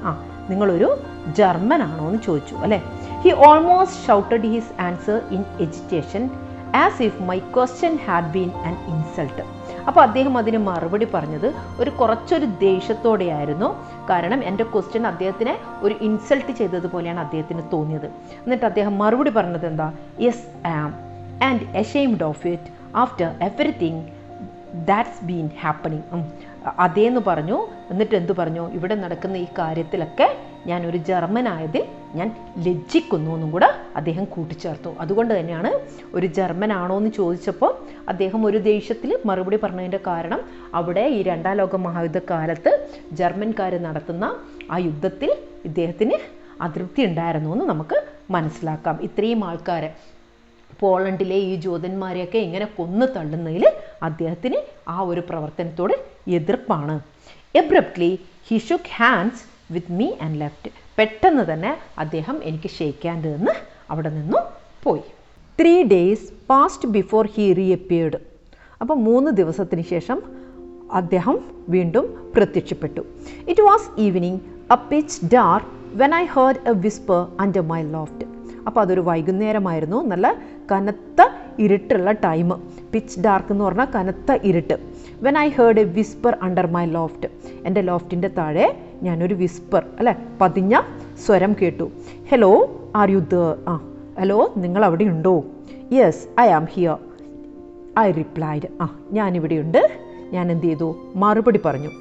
S1: നിങ്ങളൊരു ജർമ്മൻ ആണോ എന്ന് ചോദിച്ചു അല്ലേ. He almost shouted his answer in agitation as if my question had been an insult. അപ്പോൾ അദ്ദേഹം അതിന് മറുപടി പറഞ്ഞത് കുറച്ചൊരു ദേഷ്യത്തോടെയായിരുന്നു. കാരണം എൻ്റെ ക്വസ്റ്റ്യൻ അദ്ദേഹത്തിനെ ഒരു ഇൻസൾട്ട് ചെയ്തതുപോലെയാണ് അദ്ദേഹത്തിന് തോന്നിയത്. എന്നിട്ട് അദ്ദേഹം മറുപടി പറഞ്ഞത് എന്താ? Yes I am and ashamed of it after everything that's been happening. അതേന്ന് പറഞ്ഞു. എന്നിട്ട് എന്തു പറഞ്ഞു? ഇവിടെ നടക്കുന്ന ഈ കാര്യത്തിലൊക്കെ ഞാനൊരു ജർമ്മനായതിൽ ഞാൻ ലജ്ജിക്കുന്നു എന്നും കൂടെ അദ്ദേഹം കൂട്ടിച്ചേർത്തു. അതുകൊണ്ട് തന്നെയാണ് ഒരു ജർമ്മൻ ആണോ എന്ന് ചോദിച്ചപ്പോൾ അദ്ദേഹം ഒരു ദേഷ്യത്തിൽ മറുപടി പറഞ്ഞതിൻ്റെ കാരണം അവിടെ ഈ രണ്ടാം ലോക മഹായുദ്ധ കാലത്ത് ജർമ്മൻകാർ നടത്തുന്ന ആ യുദ്ധത്തിൽ ഇദ്ദേഹത്തിന് അതൃപ്തി ഉണ്ടായിരുന്നു എന്ന് നമുക്ക് മനസ്സിലാക്കാം. ഇത്രയും ആൾക്കാരെ പോളണ്ടിലെ ഈ ജൂതന്മാരെയൊക്കെ ഇങ്ങനെ കൊന്നു തള്ളുന്നതിൽ അദ്ദേഹത്തിന് ആ ഒരു പ്രവർത്തനത്തോട് എതിർപ്പാണ്. Abruptly he shook hands with me and left. പെട്ടെന്ന് തന്നെ അദ്ദേഹം എനിക്ക് ഷേക്ക് ഹാൻഡ് തന്ന് അവിടെ നിന്നും പോയി. 3 days പാസ്റ്റ് ബിഫോർ ഹി റീഅപ്പിയർഡ്. അപ്പോൾ 3 ദിവസത്തിന് ശേഷം അദ്ദേഹം വീണ്ടും പ്രത്യക്ഷപ്പെട്ടു. It was evening, A pitch dark when I heard a whisper under my loft. അപ്പോൾ അതൊരു വൈകുന്നേരമായിരുന്നു, നല്ല കനത്ത ഇരുട്ടുള്ള ടൈം. പിച്ച് ഡാർക്ക് എന്ന് പറഞ്ഞാൽ കനത്ത ഇരുട്ട്. When I heard a whisper under my loft. എൻ്റെ ലോഫ്റ്റിൻ്റെ താഴെ ഞാനൊരു വിസ്പർ, അല്ലെ, പതിഞ്ഞ സ്വരം കേട്ടു. Hello, are you there? Hello, നിങ്ങൾ അവിടെ ഉണ്ടോ? Yes, I am here, I replied. ഞാനിവിടെയുണ്ട്, ഞാൻ എന്ത് ചെയ്തു? മറുപടി പറഞ്ഞു.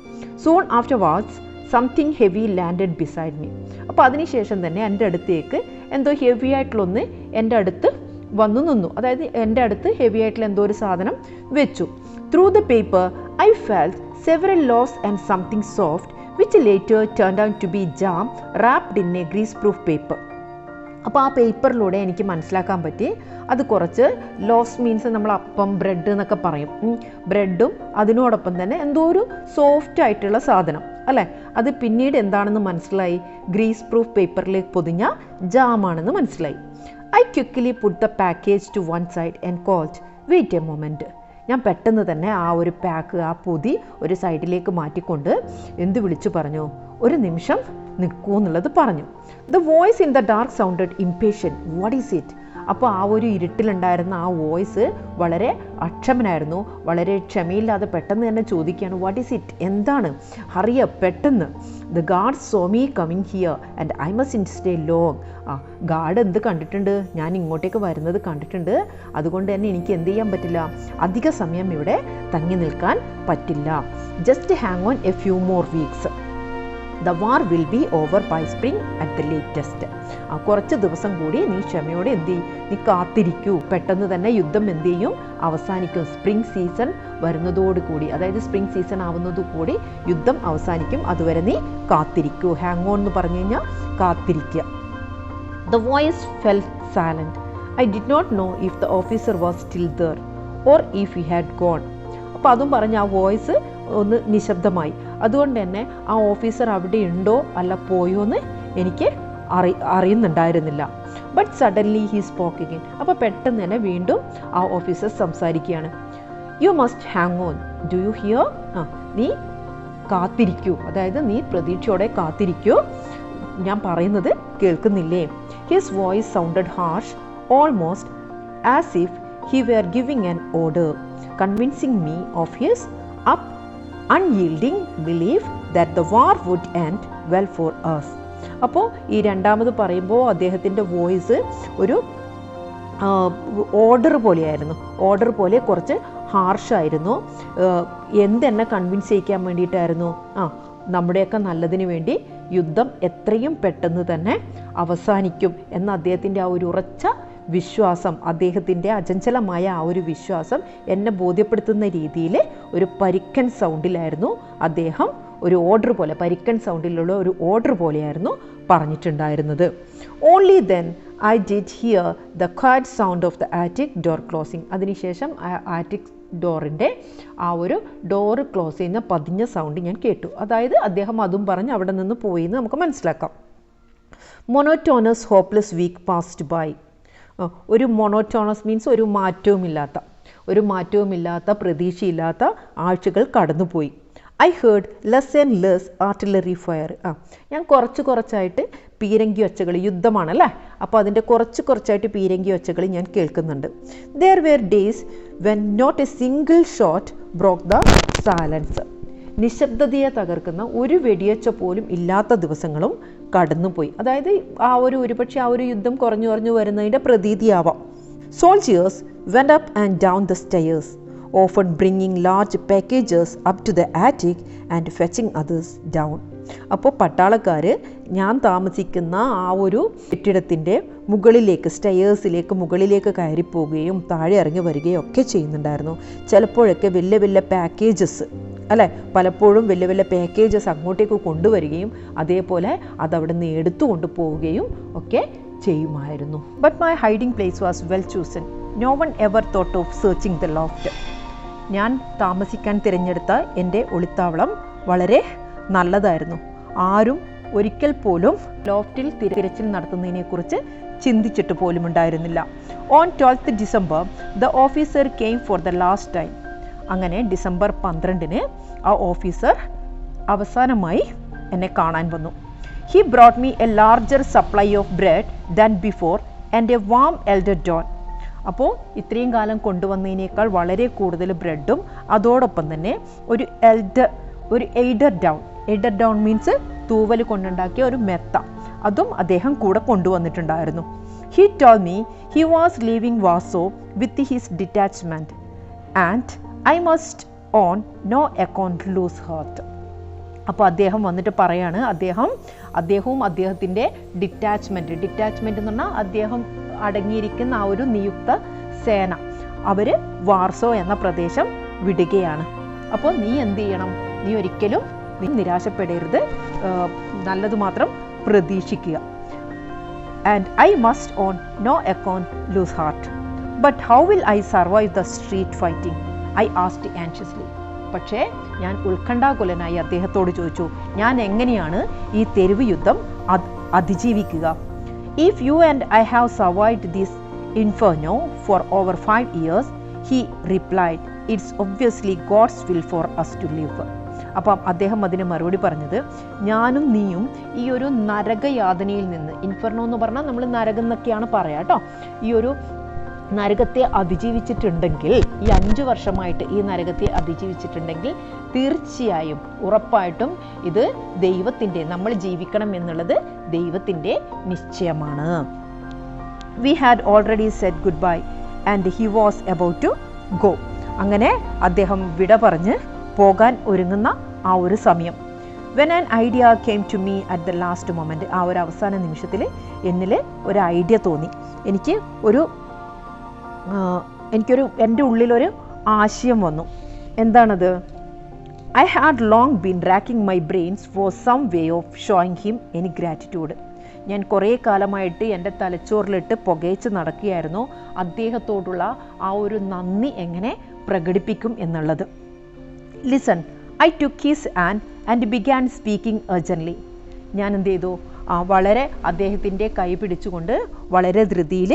S1: Soon afterwards something heavy landed beside me. അപ്പോൾ അതിനുശേഷം തന്നെ എൻ്റെ അടുത്തേക്ക് എന്തോ ഹെവി ആയിട്ടുള്ളൊന്ന് എൻ്റെ അടുത്ത് വന്നു നിന്നു. അതായത് എൻ്റെ അടുത്ത് ഹെവി ആയിട്ടുള്ള എന്തോ ഒരു സാധനം വെച്ചു. Through the paper I felt several loaves and something soft which later turned out to be jam wrapped in a greaseproof paper. അപ്പോൾ ആ പേപ്പറിലൂടെ എനിക്ക് മനസ്സിലാക്കാൻ പറ്റി അത് കുറച്ച് ലോസ് മീൻസ് നമ്മൾ അപ്പം ബ്രെഡ് എന്നൊക്കെ പറയും. ബ്രെഡും അതിനോടൊപ്പം തന്നെ എന്തോ ഒരു സോഫ്റ്റ് ആയിട്ടുള്ള സാധനം, അല്ലേ, അത് പിന്നീട് എന്താണെന്ന് മനസ്സിലായി. ഗ്രീസ് പ്രൂഫ് പേപ്പറിലേക്ക് പൊതിഞ്ഞ ജാമാണെന്ന് മനസ്സിലായി. I quickly put the package to one side and called wait a moment. ഞാൻ പെട്ടെന്ന് തന്നെ ആ ഒരു പാക്ക്, ആ പൊതി ഒരു സൈഡിലേക്ക് മാറ്റിക്കൊണ്ട് എന്ത് വിളിച്ചു പറഞ്ഞു? ഒരു നിമിഷം നിൽക്കൂ എന്നുള്ളത് പറഞ്ഞു. The voice in the dark sounded impatient. What is it? അപ്പോൾ ആ ഒരു ഇരുട്ടിലുണ്ടായിരുന്ന ആ വോയിസ് വളരെ അക്ഷമനായിരുന്നു, വളരെ ക്ഷമയില്ലാതെ പെട്ടെന്ന് തന്നെ ചോദിക്കുകയാണ്, വാട്ട് ഈസ് ഇറ്റ്? എന്താണ്? ഹറിയ, പെട്ടെന്ന്. The guard so me coming here and I must stay long. Guard എന്ത് കണ്ടിട്ടുണ്ട്? ഞാൻ ഇങ്ങോട്ടേക്ക് വരുന്നത് കണ്ടിട്ടുണ്ട്. അതുകൊണ്ട് തന്നെ എനിക്ക് എന്ത് ചെയ്യാൻ പറ്റില്ല? അധിക സമയം ഇവിടെ തങ്ങി നിൽക്കാൻ പറ്റില്ല. Just hang on a few more weeks. The war will be over by spring at the latest. കുറച്ച് ദിവസം കൂടി നീ ക്ഷമയോടെ എന്ത് ചെയ്യും? നീ കാത്തിരിക്കൂ. പെട്ടെന്ന് തന്നെ യുദ്ധം എന്ത് ചെയ്യും? അവസാനിക്കും. സ്പ്രിംഗ് സീസൺ വരുന്നതോടുകൂടി, അതായത് സ്പ്രിംഗ് സീസൺ ആവുന്നതോടുകൂടി യുദ്ധം അവസാനിക്കും. അതുവരെ നീ കാത്തിരിക്കൂ. ഹാങ് ഓൺ എന്ന് പറഞ്ഞു കഴിഞ്ഞാൽ കാത്തിരിക്കുക. The voice fell silent. I did not know if the officer was still there or if he had gone. അപ്പോൾ അതും പറഞ്ഞ് ആ വോയിസ് ഒന്ന് നിശബ്ദമായി. അതുകൊണ്ട് തന്നെ ആ ഓഫീസർ അവിടെ ഉണ്ടോ അല്ല പോയോ എന്ന് എനിക്ക് അറിയുന്നുണ്ടായിരുന്നില്ല. But suddenly he spoke again. അപ്പോൾ പെട്ടെന്ന് തന്നെ വീണ്ടും ആ ഓഫീസർ സംസാരിക്കുകയാണ്. You must hang on, do you hear? നീ കാത്തിരിക്കൂ, അതായത് നീ പ്രതീക്ഷയോടെ കാത്തിരിക്കൂ. ഞാൻ പറയുന്നത് കേൾക്കുന്നില്ലേ? His voice sounded harsh, almost as if he were giving an order, convincing me of his unyielding belief that the war would end well for us. അപ്പോൾ ഈ രണ്ടാമത് പറയുമ്പോൾ അദ്ദേഹത്തിൻ്റെ വോയിസ് ഒരു ഓർഡർ പോലെയായിരുന്നു. ഓർഡർ പോലെ കുറച്ച് ഹാർഷായിരുന്നു. എന്തെന്നെ കൺവിൻസ് ചെയ്യിക്കാൻ വേണ്ടിയിട്ടായിരുന്നു? നമ്മുടെയൊക്കെ നല്ലതിന് വേണ്ടി യുദ്ധം എത്രയും പെട്ടെന്ന് തന്നെ അവസാനിക്കും എന്ന അദ്ദേഹത്തിൻ്റെ ആ ഒരു ഉറച്ച വിശ്വാസം, അദ്ദേഹത്തിൻ്റെ അചഞ്ചലമായ ആ ഒരു വിശ്വാസം എന്നെ ബോധ്യപ്പെടുത്തുന്ന രീതിയിൽ ഒരു പരിക്കൻ സൗണ്ടിലായിരുന്നു അദ്ദേഹം ഒരു ഓർഡർ പോലെ, പരിക്കൻ സൗണ്ടിലുള്ള ഒരു ഓർഡർ പോലെയായിരുന്നു പറഞ്ഞിട്ടുണ്ടായിരുന്നത്. Only then I did here the quiet sound of the attic door closing. അതിനുശേഷം ആറ്റിക് ഡോറിൻ്റെ ആ ഒരു ഡോറ് ക്ലോസ് ചെയ്യുന്ന പതിഞ്ഞ സൗണ്ട് ഞാൻ കേട്ടു. അതായത് അദ്ദേഹം അതും പറഞ്ഞ് അവിടെ നിന്ന് പോയി എന്ന് നമുക്ക് മനസ്സിലാക്കാം. Monotonous hopeless week passed by. ഒരു മൊണോട്ടോണസ് മീൻസ് ഒരു മാറ്റവുമില്ലാത്ത പ്രതീക്ഷയില്ലാത്ത ആഴ്ചകൾ കടന്നുപോയി. I heard less and less artillery fire. ഞാൻ കുറച്ചായിട്ട് പീരങ്കി ഒച്ചകൾ, യുദ്ധമാണല്ലേ, അപ്പോൾ അതിൻ്റെ കുറച്ചായിട്ട് പീരങ്കി ഒച്ചകൾ ഞാൻ കേൾക്കുന്നുണ്ട്. There were days when not a single shot broke the silence. നിശബ്ദതയെ തകർക്കുന്ന ഒരു വെടിയൊച്ച പോലും ഇല്ലാത്ത ദിവസങ്ങളും കടന്നുപോയി. അതായത് ഒരുപക്ഷെ ആ ഒരു യുദ്ധം കുറഞ്ഞു വരുന്നതിൻ്റെ പ്രതീതിയാവാം. Soldiers went up and down the stairs. often bringing large packages up to the attic and fetching others down. അപ്പോൾ പട്ടാളക്കാർ ഞാൻ താമസിക്കുന്ന ആ ഒരു കെട്ടിടത്തിൻ്റെ മുകളിലേക്ക് സ്റ്റെയേഴ്സിലേക്ക് മുകളിലേക്ക് കയറിപ്പോവുകയും താഴെ ഇറങ്ങി വരികയും ഒക്കെ ചെയ്യുന്നുണ്ടായിരുന്നു. ചിലപ്പോഴൊക്കെ വലിയ വലിയ പാക്കേജസ് അല്ലേ, പലപ്പോഴും വലിയ വലിയ പാക്കേജസ് അങ്ങോട്ടേക്ക് കൊണ്ടുവരികയും അതേപോലെ അതവിടെ നിന്ന് എടുത്തുകൊണ്ട് പോവുകയും ഒക്കെ ചെയ്യുമായിരുന്നു. But my hiding place was well chosen. No one ever thought of searching the loft. ഞാൻ താമസിക്കാൻ തിരഞ്ഞെടുത്ത എൻ്റെ ഒളിത്താവളം വളരെ നല്ലതായിരുന്നു. ആരും ഒരിക്കൽ പോലും ലോഫ്റ്റിൽ തിരച്ചിൽ നടത്തുന്നതിനെക്കുറിച്ച് ചിന്തിച്ചിട്ട് പോലും ഉണ്ടായിരുന്നില്ല. On 12th December the officer came for the last time. അങ്ങനെ ഡിസംബർ 12 ആ ഓഫീസർ അവസാനമായി എന്നെ കാണാൻ വന്നു. He brought me a larger supply of bread than before and a warm eiderdown. അപ്പോൾ ഇത്രയും കാലം കൊണ്ടുവന്നതിനേക്കാൾ വളരെ കൂടുതൽ ബ്രെഡും അതോടൊപ്പം തന്നെ ഒരു eiderdown. Eiderdown means തൂവൽ കൊണ്ടുണ്ടാക്കിയ ഒരു മെത്ത, അതും അദ്ദേഹം കൂടെ കൊണ്ടുവന്നിട്ടുണ്ടായിരുന്നു. He told me he was leaving Warsaw with his detachment and I must on no account lose heart. അപ്പോൾ അദ്ദേഹം വന്നിട്ട് പറയാണ്, അദ്ദേഹവും അദ്ദേഹത്തിൻ്റെ ഡിറ്റാച്ച്മെൻറ്റ് എന്ന് പറഞ്ഞാൽ അദ്ദേഹം അടങ്ങിയിരിക്കുന്ന ആ ഒരു നിയുക്ത സേന, അവർ വാർസോ എന്ന പ്രദേശം വിടുകയാണ്. അപ്പോൾ നീ എന്ത് ചെയ്യണം? നീ ഒരിക്കലും നിരാശപ്പെടരുത്, നല്ലത് മാത്രം പ്രതീക്ഷിക്കുക. And I must on no account lose heart. But how will I survive the street fighting? I asked anxiously. പക്ഷേ ഞാൻ ഉത്കണ്ഠാകുലനായി അദ്ദേഹത്തോട് ചോദിച്ചു, ഞാൻ എങ്ങനെയാണ് ഈ തെരുവ് യുദ്ധം അതിജീവിക്കുക? If you and I have survived this inferno for over 5 years, he replied, it's obviously God's will for us to live. അപ്പം അദ്ദേഹം അതിന് മറുപടി പറഞ്ഞത്, ഞാനും നീയും ഈ ഒരു നരകയാതനയിൽ നിന്ന്, ഇൻഫെർണോ എന്ന് പറഞ്ഞാൽ നമ്മൾ നരകം എന്നൊക്കെയാണ് പറയാം കേട്ടോ, ഈ ഒരു നരകത്തെ അതിജീവിച്ചിട്ടുണ്ടെങ്കിൽ, ഈ 5 വർഷമായിട്ട് ഈ നരകത്തെ അതിജീവിച്ചിട്ടുണ്ടെങ്കിൽ തീർച്ചയായും ഉറപ്പായിട്ടും ഇത് ദൈവത്തിൻ്റെ, നമ്മൾ ജീവിക്കണം എന്നുള്ളത് ദൈവത്തിൻ്റെ നിശ്ചയമാണ്. We had already said goodbye and he was about to go. അങ്ങനെ അദ്ദേഹം വിട പറഞ്ഞ് പോകാൻ ഒരുങ്ങുന്ന ആ ഒരു സമയം. When an idea came to me at the last moment. ആ ഒരു അവസാന നിമിഷത്തിൽ എന്നിൽ ഒരു ഐഡിയ തോന്നി. എൻ്റെ ഉള്ളിലൊരു ആശയം വന്നു. എന്താണത്? I had long been racking my brains for some way of showing him any gratitude. ഞാൻ കുറേ കാലമായിട്ട് എൻ്റെ തലച്ചോറിലിട്ട് പുകയിച്ച് നടക്കുകയായിരുന്നു അദ്ദേഹത്തോടുള്ള ആ ഒരു നന്ദി എങ്ങനെ പ്രകടിപ്പിക്കും എന്നുള്ളത്. Listen, I took his hand and began speaking urgently. ഞാൻ എന്ത് ചെയ്തു? വളരെ അദ്ദേഹത്തിൻ്റെ കൈ പിടിച്ചുകൊണ്ട് വളരെ ധൃതിയിൽ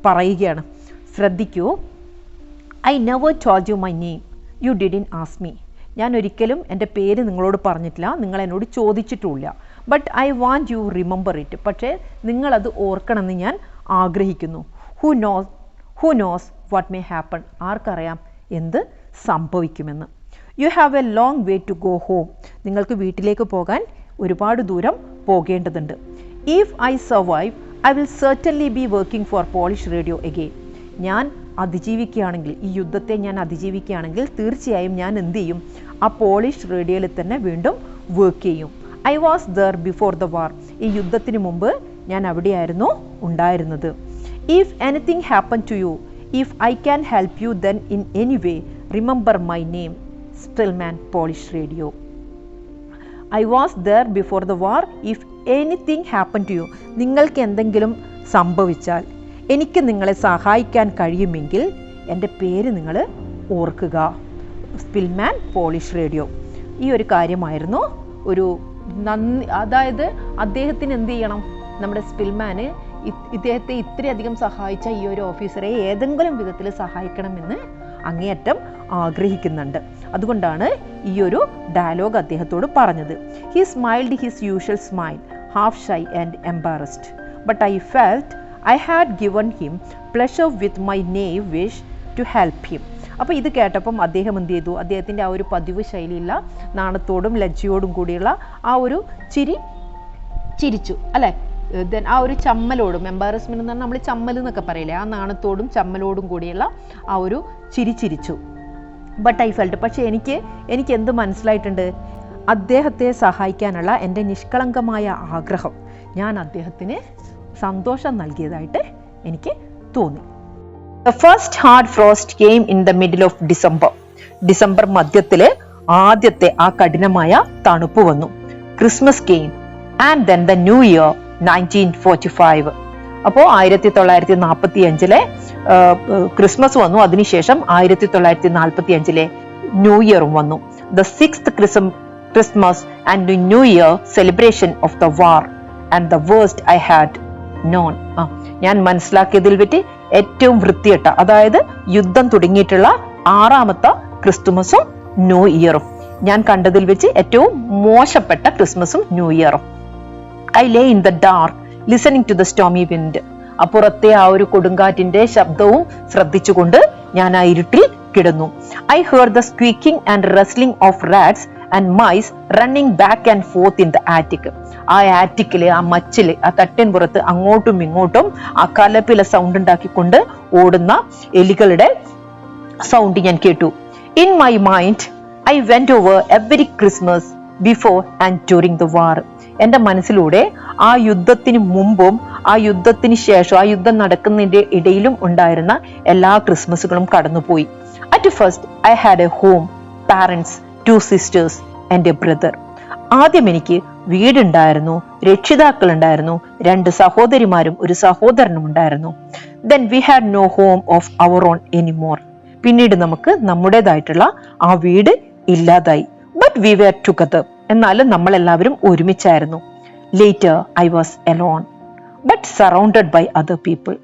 S1: പറയുകയാണ്. ശ്രദ്ധിക്കൂ. I never told you my name, you didn't ask me. ഞാൻ ഒരിക്കലും എൻ്റെ പേര് നിങ്ങളോട് പറഞ്ഞിട്ടില്ല, നിങ്ങൾ എന്നോട് ചോദിച്ചിട്ടുമില്ല. But I want you remember it. പക്ഷേ നിങ്ങളത് ഓർക്കണമെന്ന് ഞാൻ ആഗ്രഹിക്കുന്നു. Who knows what may happen. ആർക്കറിയാം എന്ത് സംഭവിക്കുമെന്ന്. You have a long way to go home. നിങ്ങൾക്ക് വീട്ടിലേക്ക് പോകാൻ ഒരുപാട് ദൂരം പോകേണ്ടതുണ്ട്. If I survive I will certainly be working for Polish radio again. ഞാൻ അതിജീവിക്കുകയാണെങ്കിൽ, ഈ യുദ്ധത്തെ ഞാൻ അതിജീവിക്കുകയാണെങ്കിൽ തീർച്ചയായും ഞാൻ എന്ത് ചെയ്യും? ആ പോളിഷ് റേഡിയോയിൽ തന്നെ വീണ്ടും വർക്ക് ചെയ്യും. I was there before the war. ഈ യുദ്ധത്തിന് മുമ്പ് ഞാൻ അവിടെയായിരുന്നു ഉണ്ടായിരുന്നത്. If anything happen to you, if I can help you then in any way, remember my name, Szpilman, Polish radio. I was there before the war if anything happen to you. നിങ്ങൾക്ക് എന്തെങ്കിലും സംഭവിച്ചാൽ, എനിക്ക് നിങ്ങളെ സഹായിക്കാൻ കഴിയുമെങ്കിൽ എൻ്റെ പേര് നിങ്ങൾ ഓർക്കുക, സ്പിൽമാൻ, പോളിഷ് റേഡിയോ. ഈ ഒരു കാര്യമായിരുന്നു ഒരു നന്ദി. അതായത് അദ്ദേഹത്തിന് എന്ത് ചെയ്യണം? നമ്മുടെ സ്പിൽമാന് ഇദ്ദേഹത്തെ ഇത്രയധികം സഹായിച്ച ഈ ഒരു ഓഫീസറെ ഏതെങ്കിലും വിധത്തിൽ സഹായിക്കണമെന്ന് അങ്ങേയറ്റം ആഗ്രഹിക്കുന്നുണ്ട്. അതുകൊണ്ടാണ് ഈ ഒരു ഡയലോഗ് അദ്ദേഹത്തോട് പറഞ്ഞത്. He smiled his usual smile, half shy and embarrassed. But I felt I had given him pleasure with my naive wish to help him. അപ്പോൾ ഇത് കേട്ടപ്പം അദ്ദേഹം എന്ത് ചെയ്തു? അദ്ദേഹത്തിൻ്റെ ആ ഒരു പതിവ് ശൈലിയുള്ള നാണത്തോടും ലജ്ജയോടും കൂടിയുള്ള ആ ഒരു ചിരിച്ചു അല്ലേ? ദെൻ ആ ഒരു ചമ്മലോടും, എംബാരസ്മെൻറ്റ് എന്ന് പറഞ്ഞാൽ നമ്മൾ ചമ്മൽ എന്നൊക്കെ പറയില്ലേ, ആ നാണത്തോടും ചമ്മലോടും കൂടിയുള്ള ആ ഒരു ചിരിച്ചിരിച്ചു. ബട്ട് ഐ ഫെൽറ്റ്, പക്ഷേ എനിക്ക് എന്ത് മനസ്സിലായിട്ടുണ്ട്, അദ്ദേഹത്തെ സഹായിക്കാനുള്ള എൻ്റെ നിഷ്കളങ്കമായ ആഗ്രഹം ഞാൻ അദ്ദേഹത്തിന് സന്തോഷം നൽകിയതായിട്ട് എനിക്ക് തോന്നി. The first hard frost came in the middle of December. December മധ്യത്തില് ആദ്യത്തെ ആ കഠിനമായ തണുപ്പ് വന്നു. Christmas came and then the new year 1945. അപ്പോൾ 1945 ക്രിസ്മസ് വന്നു. അതിനുശേഷം 1945 ന്യൂ ഇയറും വന്നു. The sixth Christmas and the New Year celebration of the war and the worst I had known. ഞാൻ മനസ്സിലാക്കിയതിൽ വെച്ച് ഏറ്റവും വൃത്തികെട്ട, അതായത് യുദ്ധം തുടങ്ങിയിട്ടുള്ള 6ാമത്തെ ക്രിസ്തുമസും ന്യൂ ഇയറും, ഞാൻ കണ്ടതിൽ വെച്ച് ഏറ്റവും മോശപ്പെട്ട ക്രിസ്മസും new ഇയറും. I lay in the dark listening to the stormy wind. അപ്പുറത്തെ ആ ഒരു കൊടുങ്കാറ്റിന്റെ ശബ്ദവും ശ്രദ്ധിച്ചുകൊണ്ട് ഞാൻ ആ ഇരുട്ടിൽ കിടന്നു. I heard the squeaking and rustling of rats and mice running back and forth in the attic. ആ ആറ്റിക്കില്, ആ മച്ചില്, ആ തട്ടിൻപുറത്ത് അങ്ങോട്ടും ഇങ്ങോട്ടും ആ കലപ്പില സൗണ്ട് ഉണ്ടാക്കിക്കൊണ്ട് ഓടുന്ന എലികളുടെ സൗണ്ട് ഞാൻ കേട്ടു. In my mind I went over every Christmas before and during the war. എൻ്റെ മനസ്സിലൂടെ ആ യുദ്ധത്തിന് മുമ്പും ആ യുദ്ധത്തിന് ശേഷം, ആ യുദ്ധം നടക്കുന്നതിന്റെ ഇടയിലും ഉണ്ടായിരുന്ന എല്ലാ ക്രിസ്മസുകളും കടന്നുപോയി. At first I had a home, parents, 2 sisters and a brother. ആദ്യം എനിക്ക് വീടുണ്ടായിരുന്നു, രക്ഷിതാക്കൾ ഉണ്ടായിരുന്നു, 2 സഹോദരിമാരും 1 സഹോദരനും ഉണ്ടായിരുന്നു. Then we had no home of our own anymore. പിന്നീട് നമുക്ക് നമ്മുടേതായിട്ടുള്ള ആ വീട് ഇല്ലാതായി. But we were together. എന്നാലും നമ്മൾ എല്ലാവരും ഒരുമിച്ചായിരുന്നു. Later I was alone but surrounded by other people.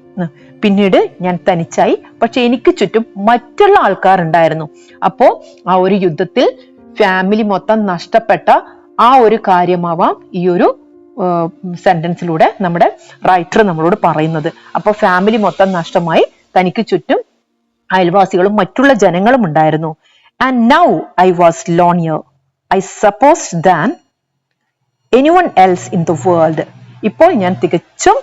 S1: പിന്നീട് ഞാൻ തനിച്ചായി, പക്ഷെ എനിക്ക് ചുറ്റും മറ്റുള്ള ആൾക്കാരുണ്ടായിരുന്നു. അപ്പോ ആ ഒരു യുദ്ധത്തിൽ ഫാമിലി മൊത്തം നഷ്ടപ്പെട്ട ആ ഒരു കാര്യമാവാം ഈ ഒരു സെന്റൻസിലൂടെ നമ്മുടെ റൈറ്റർ നമ്മളോട് പറയുന്നത്. അപ്പൊ ഫാമിലി മൊത്തം നഷ്ടമായി, തനിക്ക് ചുറ്റും അയൽവാസികളും മറ്റുള്ള ജനങ്ങളും ഉണ്ടായിരുന്നു. And now I was lonelier, I suppose, than anyone else in the world. ഇപ്പോൾ ഞാൻ തികച്ചും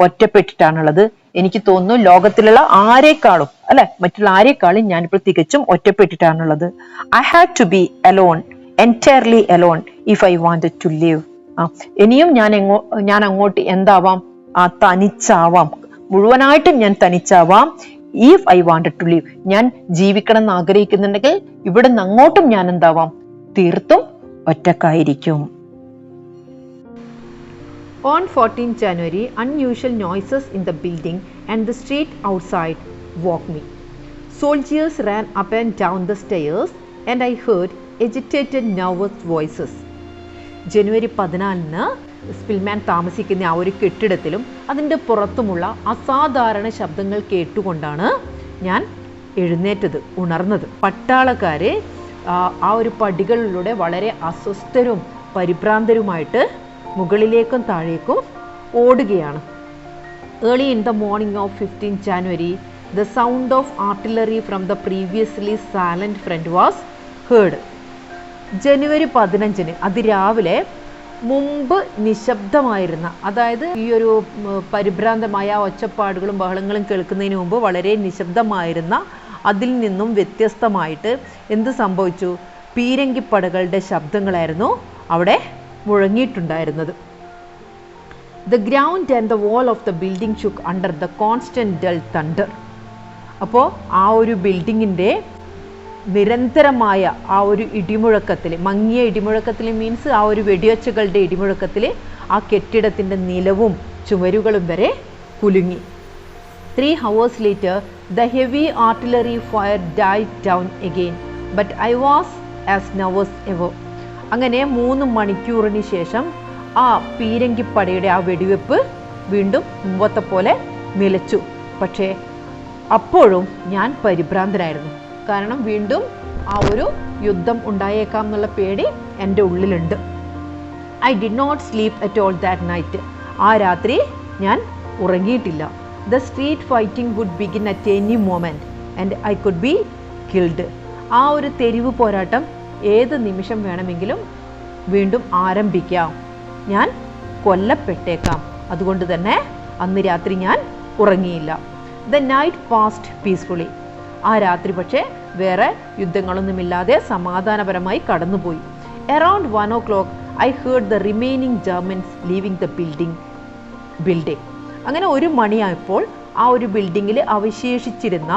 S1: ഒറ്റപ്പെട്ടിട്ടാണുള്ളത്. എനിക്ക് തോന്നുന്നു ലോകത്തിലുള്ള ആരെക്കാളും, അല്ലെ, മറ്റുള്ള ആരെക്കാളും ഞാനിപ്പോൾ തികച്ചും ഒറ്റപ്പെട്ടിട്ടാണുള്ളത്. I had to be alone, entirely alone if I wanted to live. ഇനിയും ഞാൻ അങ്ങോട്ട് എന്താവാം, തനിച്ചാവാം, മുഴുവനായിട്ടും ഞാൻ തനിച്ചാവാം. If I wanted to live, ഞാൻ ജീവിക്കണം എന്ന് ആഗ്രഹിക്കുന്നുണ്ടെങ്കിൽ ഇവിടെ നിന്ന് അങ്ങോട്ടും ഞാൻ എന്താവാം, തീർത്തും ഒറ്റക്കായിരിക്കും. On 14th January, unusual noises in the building and the street outside woke me. Soldiers ran up and down the stairs and I heard agitated, nervous voices. January 14 Spillman താമസിക്കുന്ന ആ ഒരു കെട്ടിടത്തിലും അതിൻ്റെ പുറത്തുമുള്ള അസാധാരണ ശബ്ദങ്ങൾ കേട്ടുകൊണ്ടാണ് ഞാൻ എഴുന്നേറ്റത്, ഉണർന്നത്. പട്ടാളക്കാരെ ആ ഒരു പടികളിലൂടെ വളരെ അസ്വസ്ഥരും പരിഭ്രാന്തരുമായിട്ട് മുകളിലേക്കും താഴേക്കും ഓടുകയാണ്. Early in the morning of 15th January, the sound of artillery from the previously silent front was heard. ജനുവരി 15 അതിരാവിലെ മുമ്പ് നിശബ്ദമായിരുന്ന, അതായത് ഈ ഒരു പരിഭ്രാന്തമായ ഒച്ചപ്പാടുകളും ബഹളങ്ങളും കേൾക്കുന്നതിന് മുമ്പ് വളരെ നിശബ്ദമായിരുന്ന അതിൽ നിന്നും വ്യത്യസ്തമായിട്ട് എന്ത് സംഭവിച്ചു? പീരങ്കിപ്പടകളുടെ ശബ്ദങ്ങളായിരുന്നു അവിടെ മുഴങ്ങിയിട്ടുണ്ടായിരുന്നത്. The ground and the wall of the building shook under the constant dull thunder. അപ്പോൾ ആ ഒരു ബിൽഡിങ്ങിൻ്റെ നിരന്തരമായ ആ ഒരു ഇടിമുഴക്കത്തിൽ, മങ്ങിയ ഇടിമുഴക്കത്തിൽ മീൻസ് ആ ഒരു വെടിയൊച്ചകളുടെ ഇടിമുഴക്കത്തിൽ ആ കെട്ടിടത്തിൻ്റെ നിലവും ചുമരുകളും വരെ കുലുങ്ങി. 3 hours later, the heavy artillery fire died down again, but I was as nervous ever. അങ്ങനെ 3 മണിക്കൂറിന് ശേഷം ആ പീരങ്കിപ്പടയുടെ ആ വെടിവെപ്പ് വീണ്ടും മുമ്പത്തെ പോലെ നിലച്ചു. പക്ഷേ അപ്പോഴും ഞാൻ പരിഭ്രാന്തനായിരുന്നു. കാരണം വീണ്ടും ആ ഒരു യുദ്ധം ഉണ്ടായേക്കാം എന്നുള്ള പേടി എൻ്റെ ഉള്ളിലുണ്ട്. I did not sleep at all that night. ആ രാത്രി ഞാൻ ഉറങ്ങിയിട്ടില്ല. The street fighting would begin at any moment and I could be killed. ആ ഒരു തെരുവ് പോരാട്ടം ഏത് നിമിഷം വേണമെങ്കിലും വീണ്ടും ആരംഭിക്കാം, ഞാൻ കൊല്ലപ്പെട്ടേക്കാം. അതുകൊണ്ട് തന്നെ അന്ന് രാത്രി ഞാൻ ഉറങ്ങിയില്ല. The night passed peacefully. ആ രാത്രി പക്ഷേ വേറെ യുദ്ധങ്ങളൊന്നുമില്ലാതെ സമാധാനപരമായി കടന്നുപോയി. Around 1 o'clock I heard the remaining Germans leaving the building. അങ്ങനെ 1 മണിയായപ്പോൾ ആ ഒരു ബിൽഡിങ്ങിൽ അവശേഷിച്ചിരുന്ന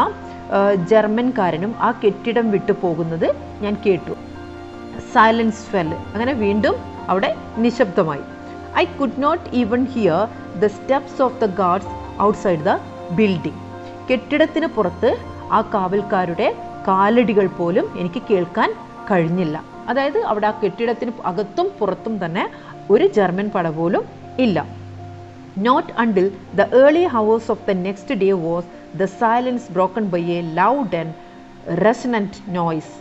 S1: ജർമ്മൻകാരനും ആ കെട്ടിടം വിട്ടു പോകുന്നത് ഞാൻ കേട്ടു. Silence fell. അങ്ങനെ വീണ്ടും അവിടെ നിശബ്ദമായി. I could not even hear the steps of the guards outside the building. കെട്ടിടത്തിന് പുറത്ത് ആ കാവൽക്കാരുടെ കാലടികൾ പോലും എനിക്ക് കേൾക്കാൻ കഴിഞ്ഞില്ല. അതായത് അവിടെ ആ കെട്ടിടത്തിന് അകത്തും പുറത്തും തന്നെ ഒരു ജർമ്മൻ പട പോലും ഇല്ല. Not until the early hours of the next day was the silence broken by a loud and resonant noise,